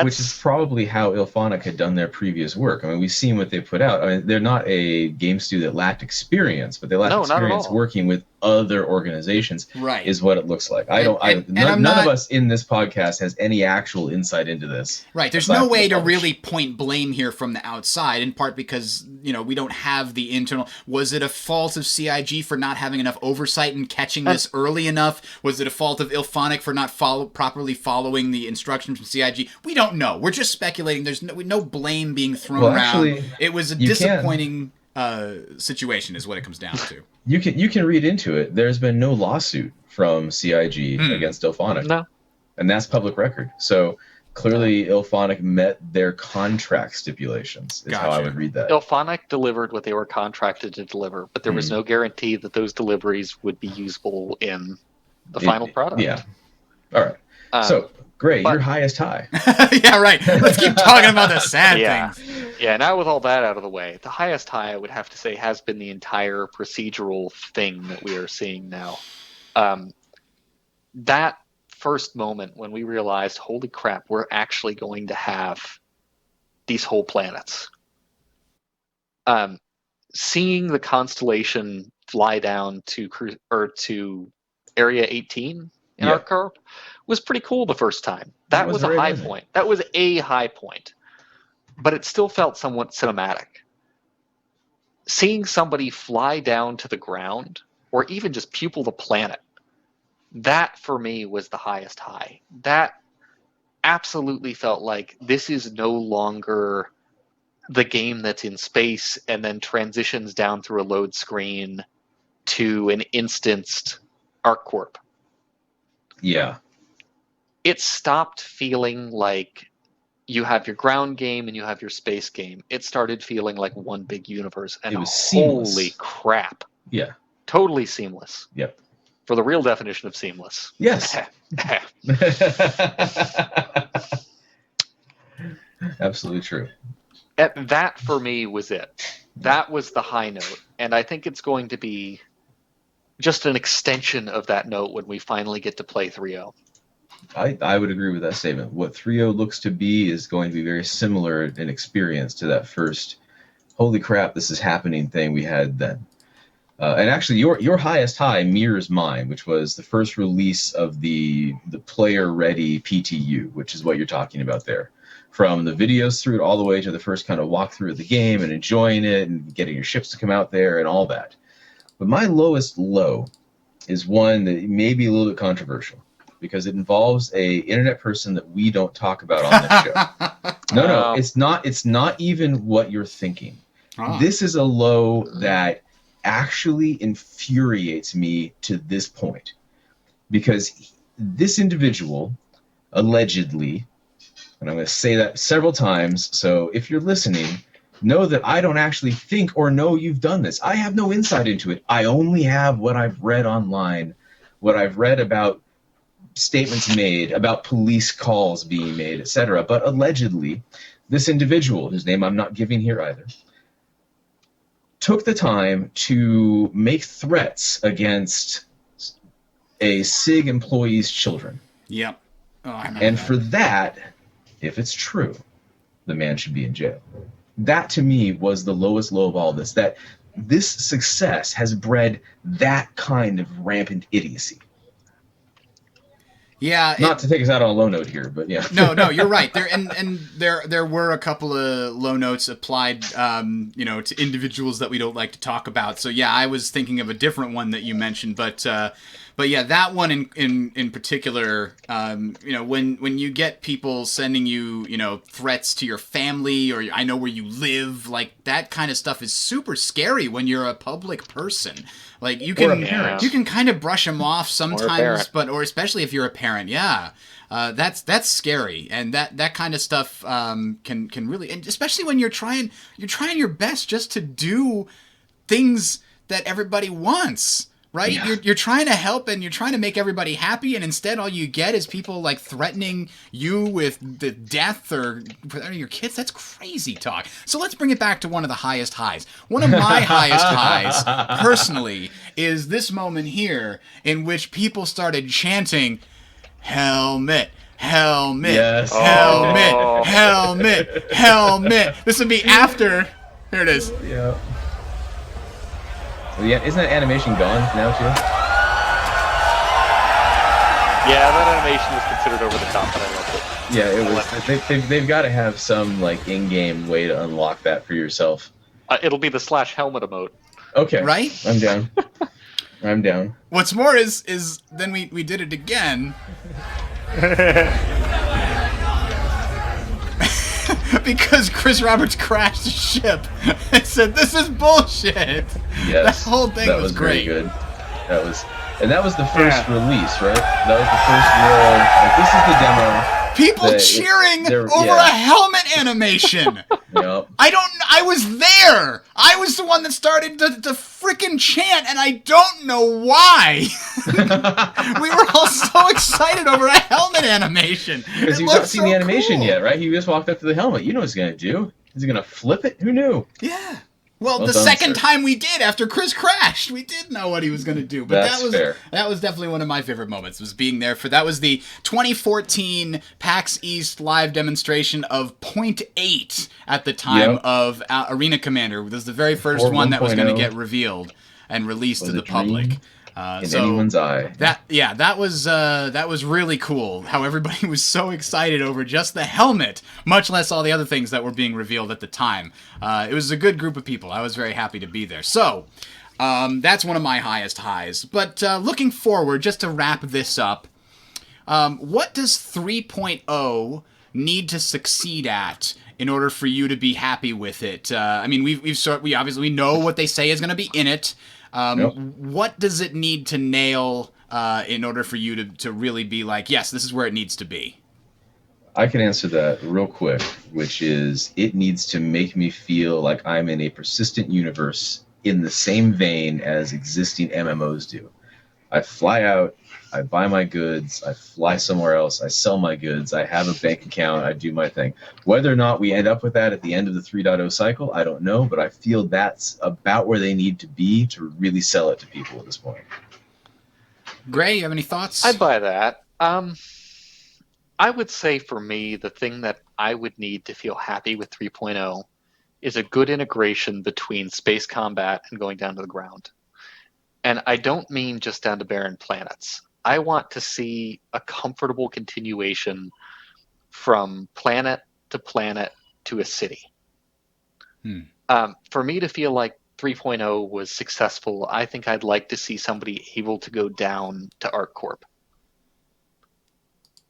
Which is probably how IllFonic had done their previous work. I mean, we've seen what they put out. I mean, they're not a game studio that lacked experience, but they lacked experience working with other organizations. Right. Is what it looks like. None of us in this podcast has any actual insight into this. Right. There's no way to really point blame here from the outside, in part because, we don't have the internal. Was it a fault of CIG for not having enough oversight and catching this early enough? Was it a fault of IllFonic for not properly following the instructions from CIG? We don't know. We're just speculating. There's no blame being thrown around. Actually, it was a disappointing situation is what it comes down to. You can read into it. There's been no lawsuit from CIG against IllFonic. No. And that's public record. So clearly IllFonic met their contract stipulations is how I would read that. IllFonic delivered what they were contracted to deliver, but there was no guarantee that those deliveries would be usable in the final product. Yeah. All right. So, Gray, your highest high. Yeah, right. Let's keep talking about the sad things. Yeah, now with all that out of the way, the highest high I would have to say has been the entire procedural thing that we are seeing now. That first moment when we realized, holy crap, we're actually going to have these whole planets. Seeing the Constellation fly down to Area 18 in our car was pretty cool the first time. That was a high point. That was a high point. But it still felt somewhat cinematic. Seeing somebody fly down to the ground, or even just pupil the planet, that for me was the highest high. That absolutely felt like this is no longer the game that's in space and then transitions down through a load screen to an instanced ArcCorp. Yeah. It stopped feeling like you have your ground game and you have your space game. It started feeling like one big universe. And it was seamless. Holy crap. Yeah. Totally seamless. Yep. For the real definition of seamless. Yes. Absolutely true. That for me was it. That was the high note. And I think it's going to be just an extension of that note when we finally get to play 3.0. I would agree with that statement. What 3.0 looks to be is going to be very similar in experience to that first holy crap, this is happening thing we had then. And actually, your highest high mirrors mine, which was the first release of the player-ready PTU, which is what you're talking about there. from the videos through it all the way to the first kind of walkthrough of the game and enjoying it and getting your ships to come out there and all that. But my lowest low is one that may be a little bit controversial because it involves a internet person that we don't talk about on this show. No, it's not. It's not even what you're thinking. This is a low that actually infuriates me to this point because this individual allegedly, and I'm going to say that several times, so if you're listening, know that I don't actually think or know you've done this. I have no insight into it. I only have what I've read online, what I've read about statements made, about police calls being made, etc. But allegedly, this individual, whose name I'm not giving here either, took the time to make threats against a SIG employee's children. Yep. Oh, I remember and that. for that, if it's true, the man should be in jail. That to me was the lowest low of all this, that this success has bred that kind of rampant idiocy. Yeah. Not to take us out on a low note here, but yeah. No, you're right. There were a couple of low notes applied, to individuals that we don't like to talk about. So yeah, I was thinking of a different one that you mentioned, but yeah, that one in particular, when you get people sending you, threats to your family or I know where you live, like that kind of stuff is super scary when you're a public person. Like you can kind of brush them off sometimes, or especially if you're a parent, yeah. That's scary, and that kind of stuff can really, and especially when you're trying your best just to do things that everybody wants, right? Yeah. You're trying to help and you're trying to make everybody happy, and instead all you get is people like threatening you with the death or your kids. That's crazy talk. So let's bring it back to one of the highest highs. One of my highest highs, personally, is this moment here in which people started chanting, "Helmet, helmet, Yes. helmet, Oh. helmet, helmet." This would be after. Here it is. Yeah. So yeah, isn't that animation gone now too? Yeah, that animation was considered over the top, but I loved it. Yeah, it was. They've got to have some like in-game way to unlock that for yourself. It'll be the /helmet emote. Okay. Right? I'm down. I'm down. What's more is then we did it again. Because Chris Roberts crashed the ship and said, "This is bullshit." Yes. That whole thing that was great. Very good. That was the first release, right? That was the first real. Like, this is the demo. People cheering over a helmet animation. Yep. I was there. I was the one that started the frickin' chant, and I don't know why. We were all so excited over a helmet animation. Because you've not seen the animation yet, right? He just walked up to the helmet. You know what he's gonna do? Is he gonna flip it? Who knew? Yeah. Well, the done, second sir. time we did after Chris crashed, we did know what he was going to do. But That's fair. That was definitely one of my favorite moments, was being there for that was the 2014 PAX East live demonstration of Point 8 at the time of Arena Commander. This was the very first one that was going to get revealed and released to the public. In anyone's eye. That was really cool. How everybody was so excited over just the helmet, much less all the other things that were being revealed at the time. It was a good group of people. I was very happy to be there. So that's one of my highest highs. But looking forward, just to wrap this up, what does 3.0 need to succeed at in order for you to be happy with it? I mean, we obviously know what they say is going to be in it. What does it need to nail in order for you to really be like, yes, this is where it needs to be? I can answer that real quick, which is it needs to make me feel like I'm in a persistent universe in the same vein as existing MMOs do. I fly out, I buy my goods, I fly somewhere else, I sell my goods, I have a bank account, I do my thing. Whether or not we end up with that at the end of the 3.0 cycle, I don't know, but I feel that's about where they need to be to really sell it to people at this point. Gray, you have any thoughts? I'd buy that. I would say for me, the thing that I would need to feel happy with 3.0 is a good integration between space combat and going down to the ground. And I don't mean just down to barren planets. I want to see a comfortable continuation from planet to planet to a city. Hmm. For me to feel like 3.0 was successful, I think I'd like to see somebody able to go down to ArcCorp.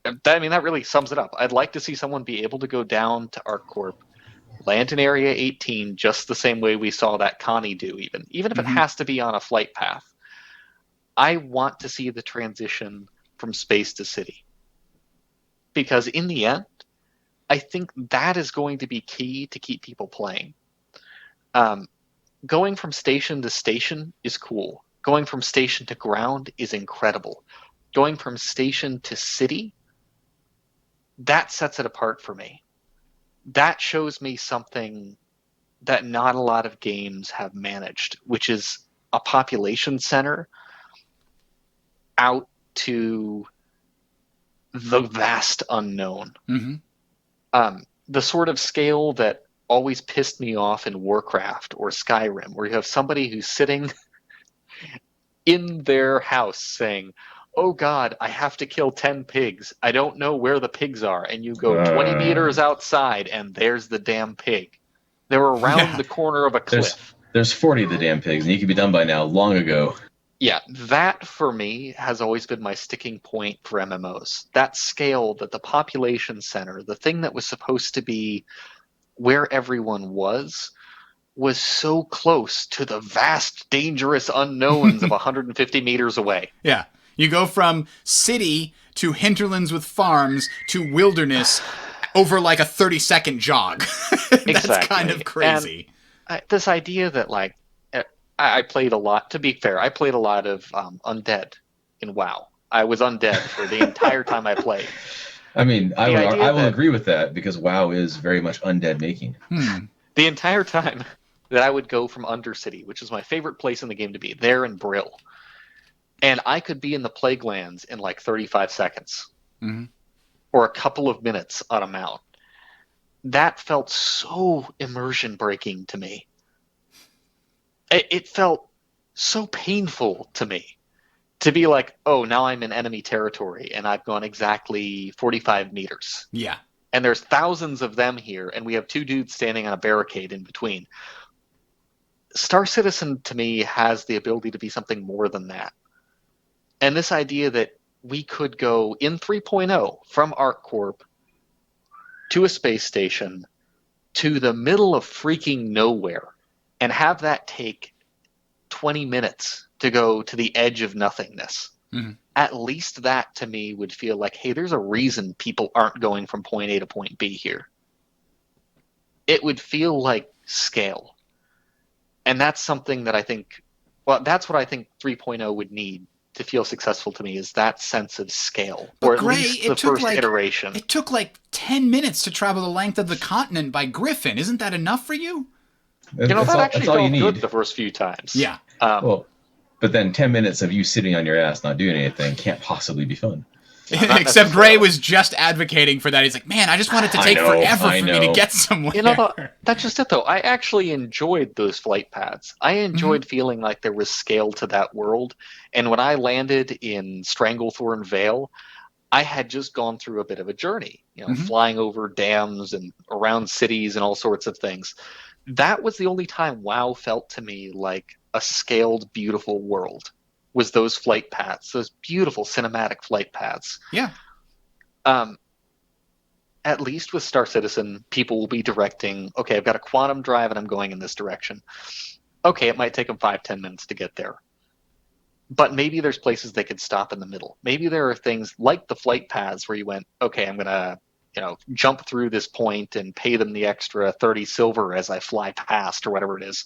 I mean, that really sums it up. I'd like to see someone be able to go down to ArcCorp, land in Area 18 just the same way we saw that Connie do, even if it has to be on a flight path. I want to see the transition from space to city. Because in the end, I think that is going to be key to keep people playing. Going from station to station is cool. Going from station to ground is incredible. Going from station to city, that sets it apart for me. That shows me something that not a lot of games have managed, which is a population center out to the vast unknown. The sort of scale that always pissed me off in Warcraft or Skyrim, where you have somebody who's sitting in their house saying, oh God, I have to kill 10 pigs. I don't know where the pigs are. And you go 20 meters outside and there's the damn pig. They're around the corner of a cliff. There's 40 of the damn pigs, and you could be done by now, long ago. Yeah, that for me has always been my sticking point for MMOs. That scale, that the population center, the thing that was supposed to be where everyone was so close to the vast, dangerous unknowns of 150 meters away. Yeah. You go from city to hinterlands with farms to wilderness over like a 30-second jog. That's Exactly. kind of crazy. And this idea that, like, I played a lot, to be fair, I played a lot of Undead in WoW. I was undead for the entire time I played. I mean, I will agree with that, because WoW is very much undead making. The entire time that I would go from Undercity, which is my favorite place in the game to be, there in Brill, and I could be in the Plague Lands in like 35 seconds. Or a couple of minutes on a mount. That felt so immersion breaking to me. It felt so painful to me to be like, oh, now I'm in enemy territory and I've gone exactly 45 meters. Yeah. And there's thousands of them here, and we have two dudes standing on a barricade in between. Star Citizen, to me, has the ability to be something more than that. And this idea that we could go in 3.0 from ArcCorp to a space station to the middle of freaking nowhere and have that take 20 minutes to go to the edge of nothingness. At least that, to me, would feel like, hey, there's a reason people aren't going from point A to point B here. It would feel like scale. And that's something that I think, well, that's what I think 3.0 would need to feel successful to me, is that sense of scale. But or at Gray, least the first iteration. It took like 10 minutes to travel the length of the continent by Griffin. Isn't that enough for you? That actually felt good the first few times. Yeah. Well, but then 10 minutes of you sitting on your ass not doing anything can't possibly be fun. Except Gray was just advocating for that. He's like, man, I just want it to take forever for me to get somewhere. That's just it, though. I actually enjoyed those flight paths. I enjoyed feeling like there was scale to that world. And when I landed in Stranglethorn Vale, I had just gone through a bit of a journey, flying over dams and around cities and all sorts of things. That was the only time WoW felt to me like a scaled, beautiful world. Was those flight paths, those beautiful cinematic flight paths. Yeah. At least with Star Citizen, people will be directing, okay, I've got a quantum drive and I'm going in this direction. Okay, it might take them 5-10 minutes to get there. But maybe there's places they could stop in the middle. Maybe there are things like the flight paths where you went, okay, I'm going to jump through this point and pay them the extra 30 silver as I fly past or whatever it is.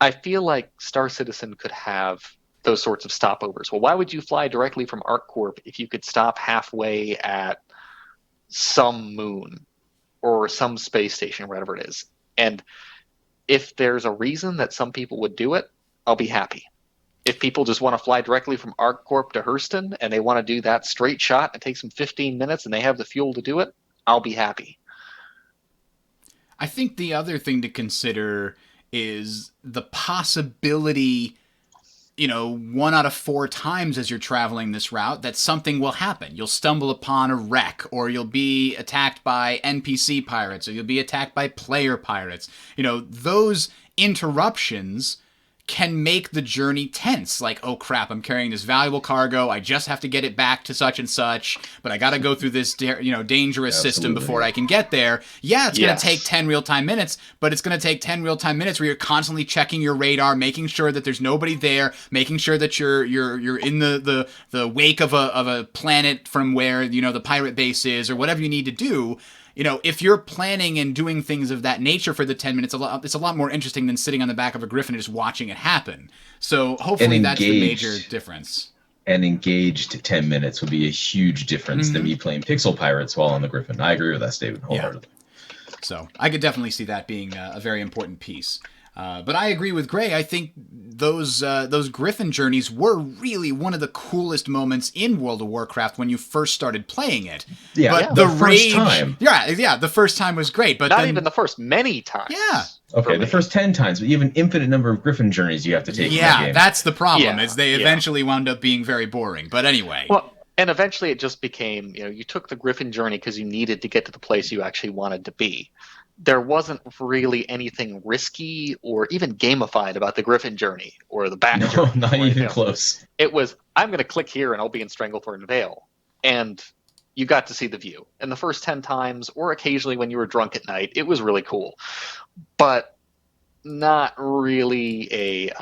I feel like Star Citizen could have those sorts of stopovers. Well, why would you fly directly from ArcCorp if you could stop halfway at some moon or some space station or whatever it is? And if there's a reason that some people would do it, I'll be happy. If people just want to fly directly from ArcCorp to Hurston and they want to do that straight shot, it takes them 15 minutes and they have the fuel to do it, I'll be happy. I think the other thing to consider is the possibility 1 out of 4 times as you're traveling this route that something will happen. You'll stumble upon a wreck, or you'll be attacked by NPC pirates, or you'll be attacked by player pirates. Those interruptions can make the journey tense. Like, oh crap, I'm carrying this valuable cargo. I just have to get it back to such and such, but I got to go through this, dangerous system before I can get there. Yeah, it's going to take 10 real-time minutes, but it's going to take 10 real-time minutes where you're constantly checking your radar, making sure that there's nobody there, making sure that you're in the wake of a planet from where, the pirate base is, or whatever you need to do. If you're planning and doing things of that nature for the 10 minutes, it's a lot more interesting than sitting on the back of a griffin and just watching it happen. So hopefully that's the major difference. And engaged 10 minutes would be a huge difference than me playing Pixel Pirates while on the griffin. I agree with that statement wholeheartedly. Yeah. So I could definitely see that being a very important piece. But I agree with Gray. I think those Griffin journeys were really one of the coolest moments in World of Warcraft when you first started playing it. Yeah, but the first time. Yeah, the first time was great, but not even the first, many times. Yeah. Okay, the first 10 times, but you have an infinite number of Griffin journeys you have to take. Yeah, in that game. that's the problem. Is they eventually wound up being very boring. But anyway. Well, and eventually it just became, you took the Griffin journey because you needed to get to the place you actually wanted to be. There wasn't really anything risky or even gamified about the Griffin journey or the back journey. No, not even close. It was, I'm going to click here and I'll be in Stranglethorn Vale. And you got to see the view. And the first 10 times, or occasionally when you were drunk at night, it was really cool. But not really a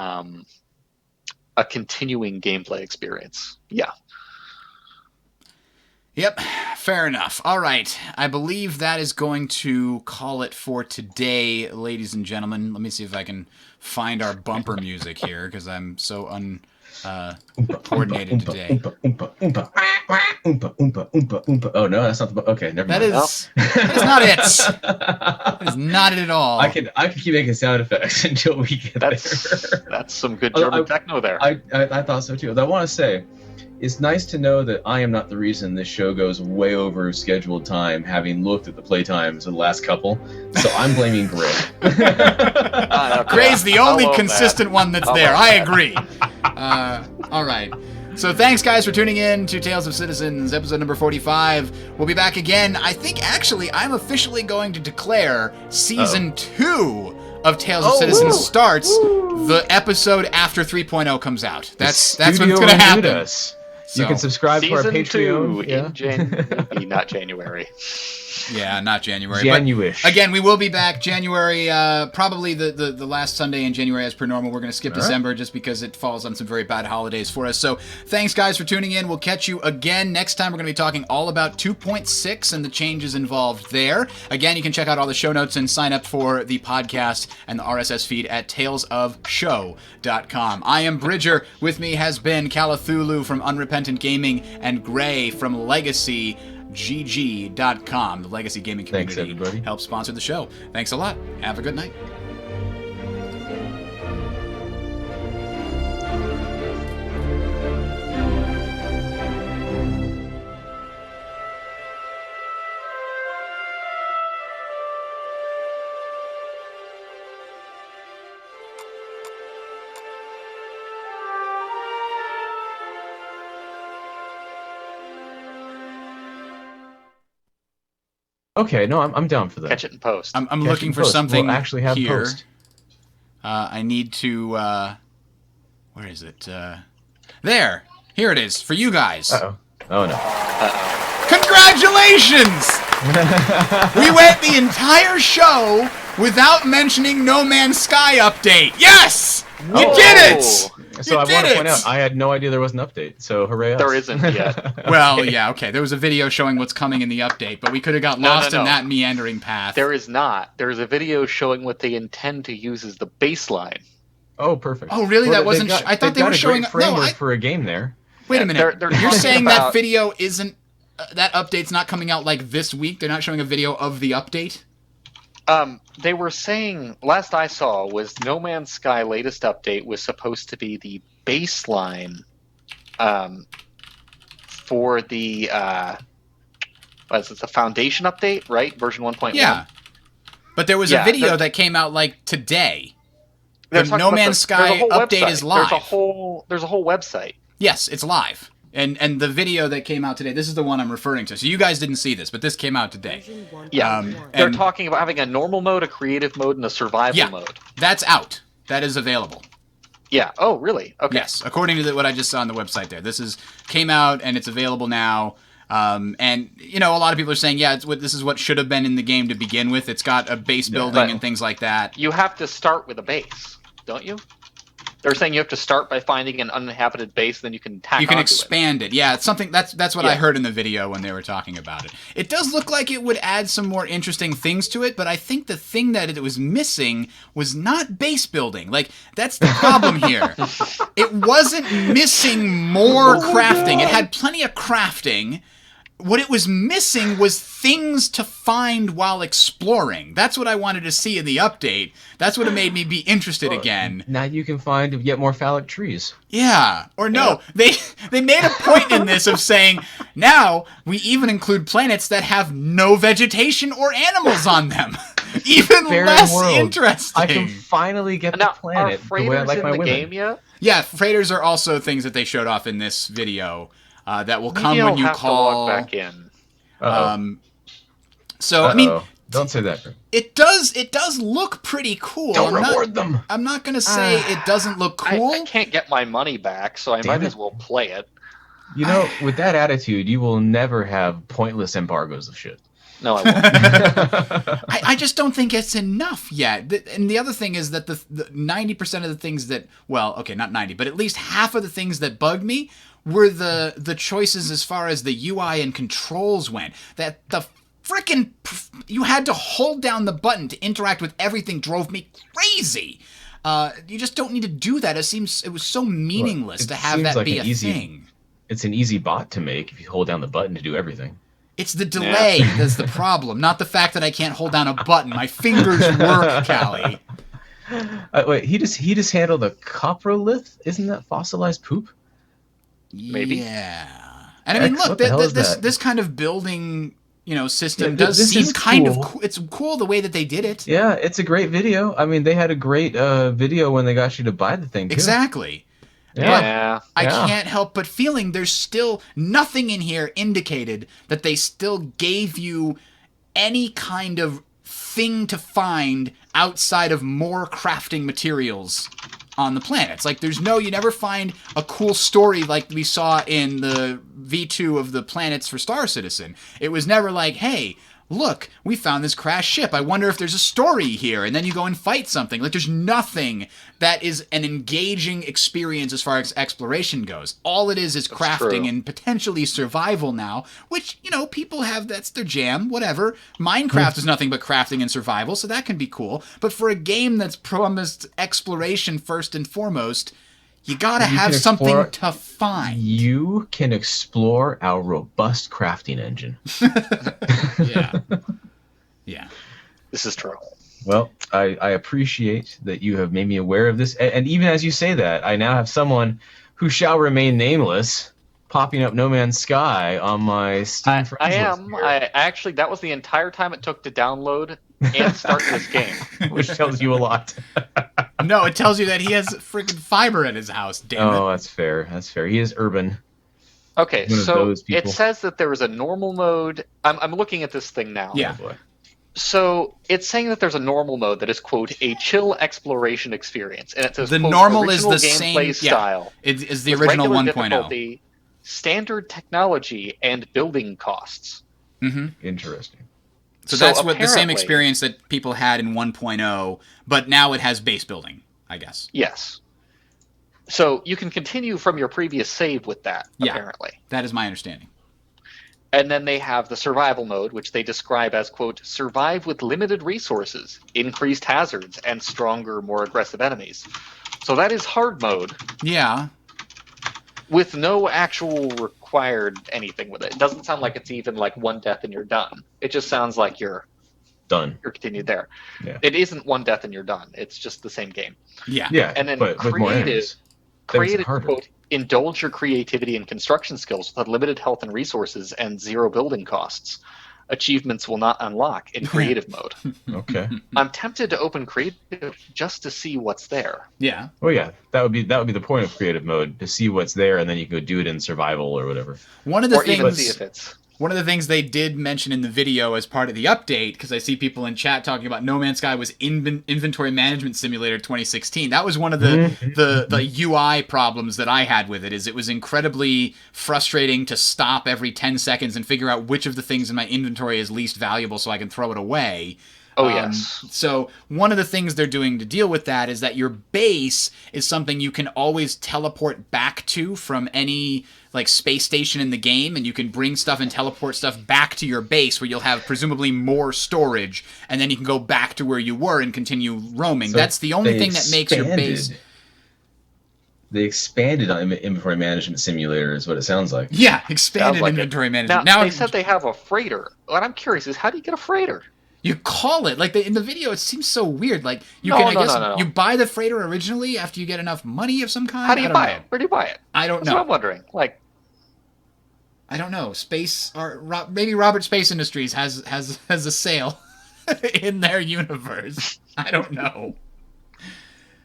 continuing gameplay experience. Yeah. Yep, fair enough. All right, I believe that is going to call it for today, ladies and gentlemen. Let me see if I can find our bumper music here, because I'm so uncoordinated today. Oh, no, that's not the... Okay, never mind. That is not it. That is not it at all. I can keep making sound effects until we get there. That's some good German techno there. I thought so, too. I want to say... It's nice to know that I am not the reason this show goes way over scheduled time, having looked at the playtimes of the last couple. So I'm blaming Gray. Gray's the only consistent one that's there. I agree. All right. So thanks, guys, for tuning in to Tales of Citizens, episode number 45. We'll be back again. I think, actually, I'm officially going to declare Season 2 of Tales of Citizens starts the episode after 3.0 comes out. That's what's going to happen. You can subscribe to our Patreon. In not January. Yeah, not January. January-ish. But again, we will be back January, probably the last Sunday in January as per normal. We're going to skip December just because it falls on some very bad holidays for us. So thanks, guys, for tuning in. We'll catch you again next time. We're going to be talking all about 2.6 and the changes involved there. Again, you can check out all the show notes and sign up for the podcast and the RSS feed at talesofshow.com. I am Bridger. With me has been Calathulu from Unrepentant Gaming and Gray from LegacyGG.com. The Legacy Gaming community helps sponsor the show. Thanks a lot. Have a good night. Okay, no, I'm down for that. Catch it in post. I'm looking for something we'll actually have here. post. I need to... where is it? There! Here it is, for you guys. Uh-oh. Oh, no. Congratulations! We went the entire show without mentioning No Man's Sky update. Yes! We did it! So I want to point out, I had no idea there was an update, so hooray us. There isn't yet. Well, yeah, okay. There was a video showing what's coming in the update, but we could have got lost in that meandering path. There is not. There is a video showing what they intend to use as the baseline. Oh, perfect. Oh, really? That wasn't... I thought they were showing... a framework for a game there. Wait a minute. You're saying that about... video isn't... that update's not coming out, like, this week? They're not showing a video of the update? They were saying, last I saw, was No Man's Sky latest update was supposed to be the baseline for the what is it, the Foundation update, right? Version 1.1. Yeah. But there was a video that came out like today. The No Man's Sky update is live. There's a whole website. Yes, it's live. And the video that came out today, this is the one I'm referring to. So you guys didn't see this, but this came out today. Yeah, they're talking about having a normal mode, a creative mode, and a survival mode. That's out. That is available. Yeah. Oh, really? Okay. Yes, according to what I just saw on the website there. This came out, and it's available now. And, you know, a lot of people are saying, this is what should have been in the game to begin with. It's got a base building and things like that. You have to start with a base, don't you? They're saying you have to start by finding an uninhabited base, then you can tack You can onto expand it. Yeah, it's something that's what I heard in the video when they were talking about it. It does look like it would add some more interesting things to it, but I think the thing that it was missing was not base building. Like, that's the problem here. It wasn't missing more crafting. It had plenty of crafting. What it was missing was things to find while exploring. That's what I wanted to see in the update. That's what made me be interested again. Now you can find yet more phallic trees. Yeah. Or no, they made a point in this of saying, now we even include planets that have no vegetation or animals on them. Even less interesting. I can finally get the planet the way I like my women. Game yet? Yeah, freighters are also things that they showed off in this video. That will come when you call. To log back in. So I mean, don't say that. It does look pretty cool. Don't reward them. I'm not gonna say it doesn't look cool. I can't get my money back, so I might as well play it. You know, with that attitude, you will never have pointless embargoes of shit. No, I won't. I just don't think it's enough yet. And the other thing is that the 90% of the things that, well, okay, not 90, but at least half of the things that bugged me were the choices as far as the UI and controls went. That the frickin' you had to hold down the button to interact with everything drove me crazy. You just don't need to do that. It was so meaningless to have that be a thing. It's an easy bot to make if you hold down the button to do everything. It's the delay that's the problem, not the fact that I can't hold down a button. My fingers work, Callie. Wait, he just handled a coprolith? Isn't that fossilized poop? Maybe. Yeah. And I mean, look, this kind of building, system does seem kind of cool. It's cool the way that they did it. Yeah, it's a great video. I mean, they had a great video when they got you to buy the thing, too. Exactly. Yeah. But I can't help but feeling there's still nothing in here indicated that they still gave you any kind of thing to find outside of more crafting materials on the planets. Like, you never find a cool story like we saw in the V2 of the planets for Star Citizen. It was never like, hey, look, we found this crashed ship. I wonder if there's a story here. And then you go and fight something. Like, there's nothing that is an engaging experience as far as exploration goes. All it is crafting and potentially survival now, which, people have, that's their jam, whatever. Minecraft is nothing but crafting and survival, so that can be cool. But for a game that's promised exploration first and foremost, you gotta have something to find. You can explore our robust crafting engine. Yeah. This is true. Well, I appreciate that you have made me aware of this. And even as you say that, I now have someone who shall remain nameless popping up No Man's Sky on my Steam friends I list am. here. I actually, that was the entire time it took to download and start this game. Which tells you a lot. No, it tells you that he has freaking fiber at his house, damn it. Oh, that's fair. That's fair. He is urban. Okay, so it says that there is a normal mode. I'm looking at this thing now. Yeah. Oh, boy. So it's saying that there's a normal mode that is, quote, a chill exploration experience. And it says, the quote, normal is the gameplay same style. It is the with original regular 1.0. difficulty, standard technology, and building costs. Mm-hmm. Interesting. So that's what the same experience that people had in 1.0, but now it has base building, I guess. Yes. So you can continue from your previous save with that, apparently. That is my understanding. And then they have the survival mode, which they describe as, quote, survive with limited resources, increased hazards, and stronger, more aggressive enemies. So that is hard mode. Yeah. With no actual required anything with it. It doesn't sound like it's even like one death and you're done. It just sounds like you're done. You're continued there. Yeah. It isn't one death and you're done. It's just the same game. Yeah. Yeah. And then but with more enemies. creative, quote, indulge your creativity and construction skills with unlimited health and resources and zero building costs. achievements will not unlock in creative mode. Okay. I'm tempted to open creative just to see what's there. Yeah. Oh yeah, that would be the point of creative mode, to see what's there, and then you could do it in survival or whatever. One of the Or even see things if it's... One of the things they did mention in the video as part of the update, because I see people in chat talking about No Man's Sky was Inventory Management Simulator 2016. That was one of the UI problems that I had with it. Is it was incredibly frustrating to stop every 10 seconds and figure out which of the things in my inventory is least valuable so I can throw it away. Oh, yes. So one of the things they're doing to deal with that is that your base is something you can always teleport back to from any like space station in the game, and you can bring stuff and teleport stuff back to your base where you'll have presumably more storage, and then you can go back to where you were and continue roaming. So That's the only thing that makes your base... They expanded on Inventory Management Simulator is what it sounds like. Yeah, expanded Sounds like inventory it. management. Now, they said they have a freighter. What I'm curious is, how do you get a freighter? You call it, like in the video, it seems so weird. Like you No, can, I no, guess, no, no, no. you buy the freighter originally after you get enough money of some kind. How do you I don't buy know. it? Where do you buy it? I don't That's what I'm know. wondering. Like, I don't know. Space or maybe Robert Space Industries has a sale in their universe. I don't know.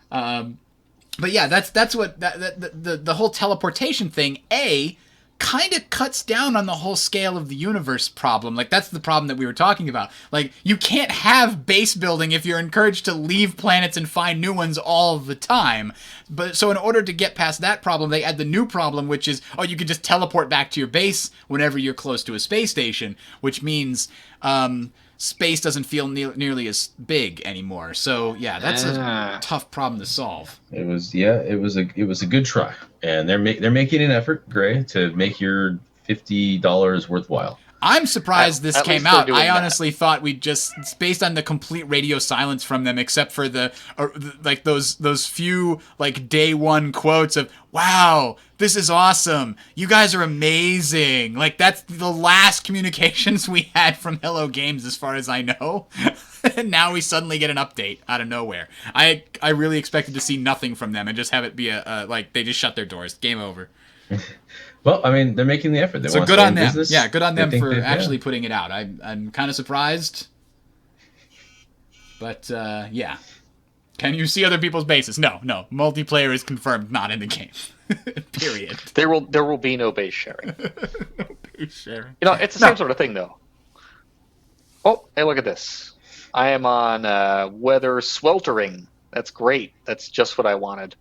But yeah, that's what the whole teleportation thing. Kind of cuts down on the whole scale of the universe problem. Like, that's the problem that we were talking about. Like, you can't have base building if you're encouraged to leave planets and find new ones all the time. But so in order to get past that problem, they add the new problem, which is, you can just teleport back to your base whenever you're close to a space station, which means space doesn't feel nearly as big anymore. So yeah, that's a tough problem to solve. It was a good try, and they're making an effort, Gray, to make your $50 worthwhile. I'm surprised this At came least they're out. doing I that. honestly thought we'd just, based on the complete radio silence from them, except for like those few like day one quotes of "Wow, this is awesome! You guys are amazing!" Like that's the last communications we had from Hello Games, as far as I know. And now we suddenly get an update out of nowhere. I really expected to see nothing from them and just have it be a like they just shut their doors, game over. Well, I mean, they're making the effort. They So want to good stay on in them. business. Yeah, good on They them think for they- actually yeah. putting it out. I'm kind of surprised, but yeah. Can you see other people's bases? No. Multiplayer is confirmed not in the game. Period. there will be no base sharing. Sure. You know, it's the same sort of thing, though. Oh, hey, look at this. I am on Weather Sweltering. That's great. That's just what I wanted.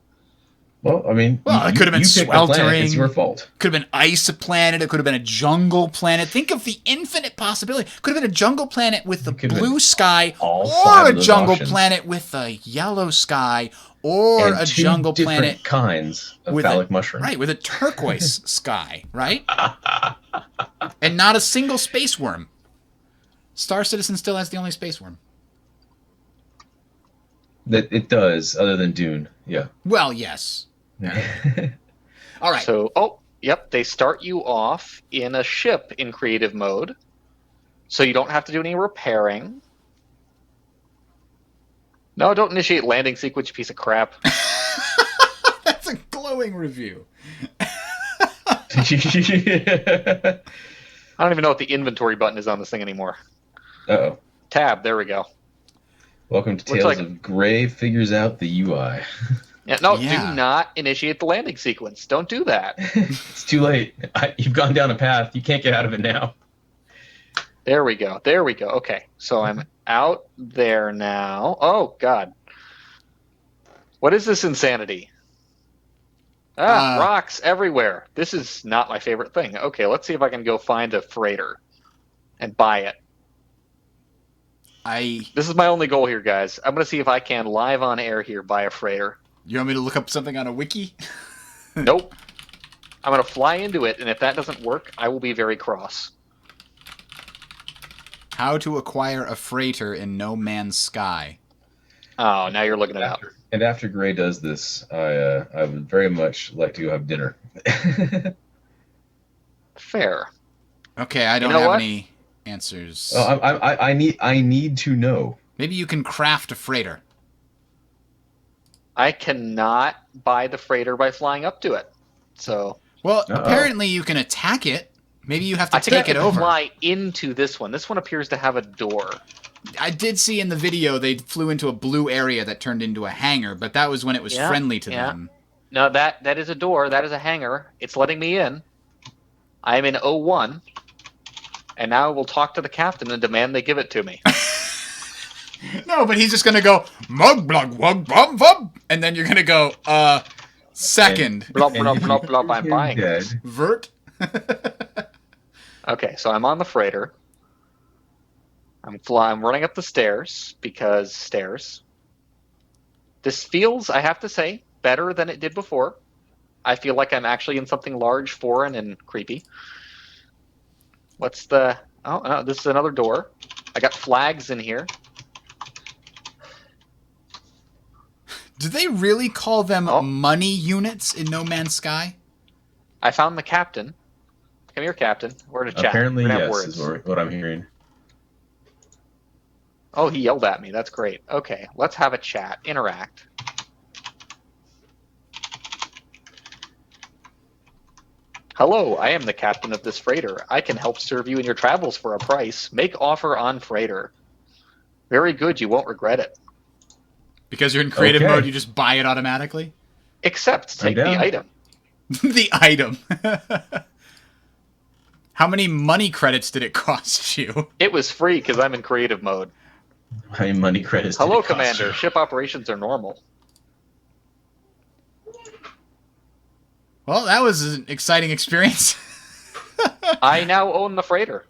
Well, I mean, Well, it could have been you picked the planet. sweltering. It's your fault. Could have been ice planet. It could have been a jungle planet. Think of the infinite possibility. Could have been a jungle planet with the Could have blue been sky, all or five a of those jungle options. planet with a yellow sky, or And a two jungle different planet kinds of with phallic a, mushroom. right, with a turquoise sky, right? And not a single space worm. Star Citizen still has the only space worm. That it does, other than Dune. Yeah. Well, yes. All right. So, yep, they start you off in a ship in creative mode, so you don't have to do any repairing. No, don't initiate landing sequence, you piece of crap. That's a glowing review. I don't even know what the inventory button is on this thing anymore. Uh-oh. Tab, there we go. Welcome to Looks Tales like- of Gray Figures Out the UI. Yeah, no, Yeah. do not initiate the landing sequence. Don't do that. It's too late. You've gone down a path. You can't get out of it now. There we go. There we go. Okay, so I'm out there now. Oh, God. What is this insanity? Rocks everywhere. This is not my favorite thing. Okay, let's see if I can go find a freighter and buy it. This is my only goal here, guys. I'm going to see if I can, live on air here, buy a freighter. You want me to look up something on a wiki? Nope. I'm going to fly into it, and if that doesn't work, I will be very cross. How to acquire a freighter in No Man's Sky. Oh, now you're looking it up. And after Gray does this, I would very much like to go have dinner. Fair. Okay, I don't know have what? any answers. Oh, I need to know. Maybe you can craft a freighter. I cannot buy the freighter by flying up to it. So, Well, Uh-oh. apparently you can attack it. Maybe you have to I think I take it could over. fly into this one. This one appears to have a door. I did see in the video they flew into a blue area that turned into a hangar, but that was when it was Yeah, friendly to yeah. them. No, that is a door. That is a hangar. It's letting me in. I am in O1. And now we'll talk to the captain and demand they give it to me. No, but he's just gonna go mug blug wug bum bum, and then you're gonna go second Blub, blub, blub, blub, I'm You're buying dead. this. vert. Okay, so I'm on the freighter. I'm running up the stairs because stairs. This feels, I have to say, better than it did before. I feel like I'm actually in something large, foreign, and creepy. What's the... Oh, no, this is another door. I got flags in here. Do they really call them Oh. money units in No Man's Sky? I found the captain. Come here, captain. We're in a chat. Apparently, We're gonna have yes, words. is what I'm hearing. Oh, he yelled at me. That's great. Okay, let's have a chat. Interact. Hello, I am the captain of this freighter. I can help serve you in your travels for a price. Make offer on freighter. Very good, you won't regret it. Because you're in creative Okay. mode, you just buy it automatically? Except take I'm the down. item. The item. How many money credits did it cost you? It was free because I'm in creative mode. How many money credits? did Hello, it cost Commander. you? Ship operations are normal. Well, that was an exciting experience. I now own the freighter.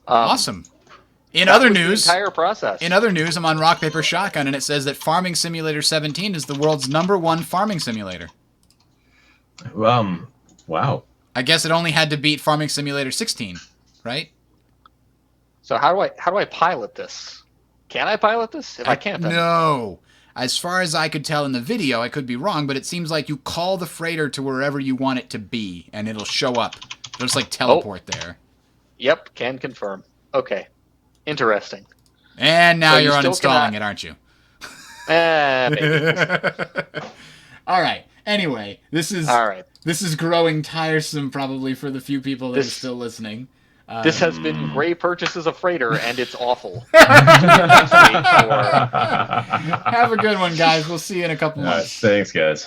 Awesome. In That other was the news, entire process. I'm on Rock Paper Shotgun, and it says that Farming Simulator 17 is the world's #1 farming simulator. Wow. I guess it only had to beat Farming Simulator 16, right? So how do I pilot this? Can I pilot this? If I can't, then No. As far as I could tell in the video, I could be wrong, but it seems like you call the freighter to wherever you want it to be, and it'll show up. It'll just like teleport there. Yep, can confirm. Okay, interesting. And now So you you're still uninstalling cannot- it, aren't you? Maybe. All right. Anyway, this is All right. this is growing tiresome probably for the few people that are This- still listening. This has been Gray Purchases a Freighter, and it's awful. Have a good one, guys. We'll see you in a couple months. Thanks, guys.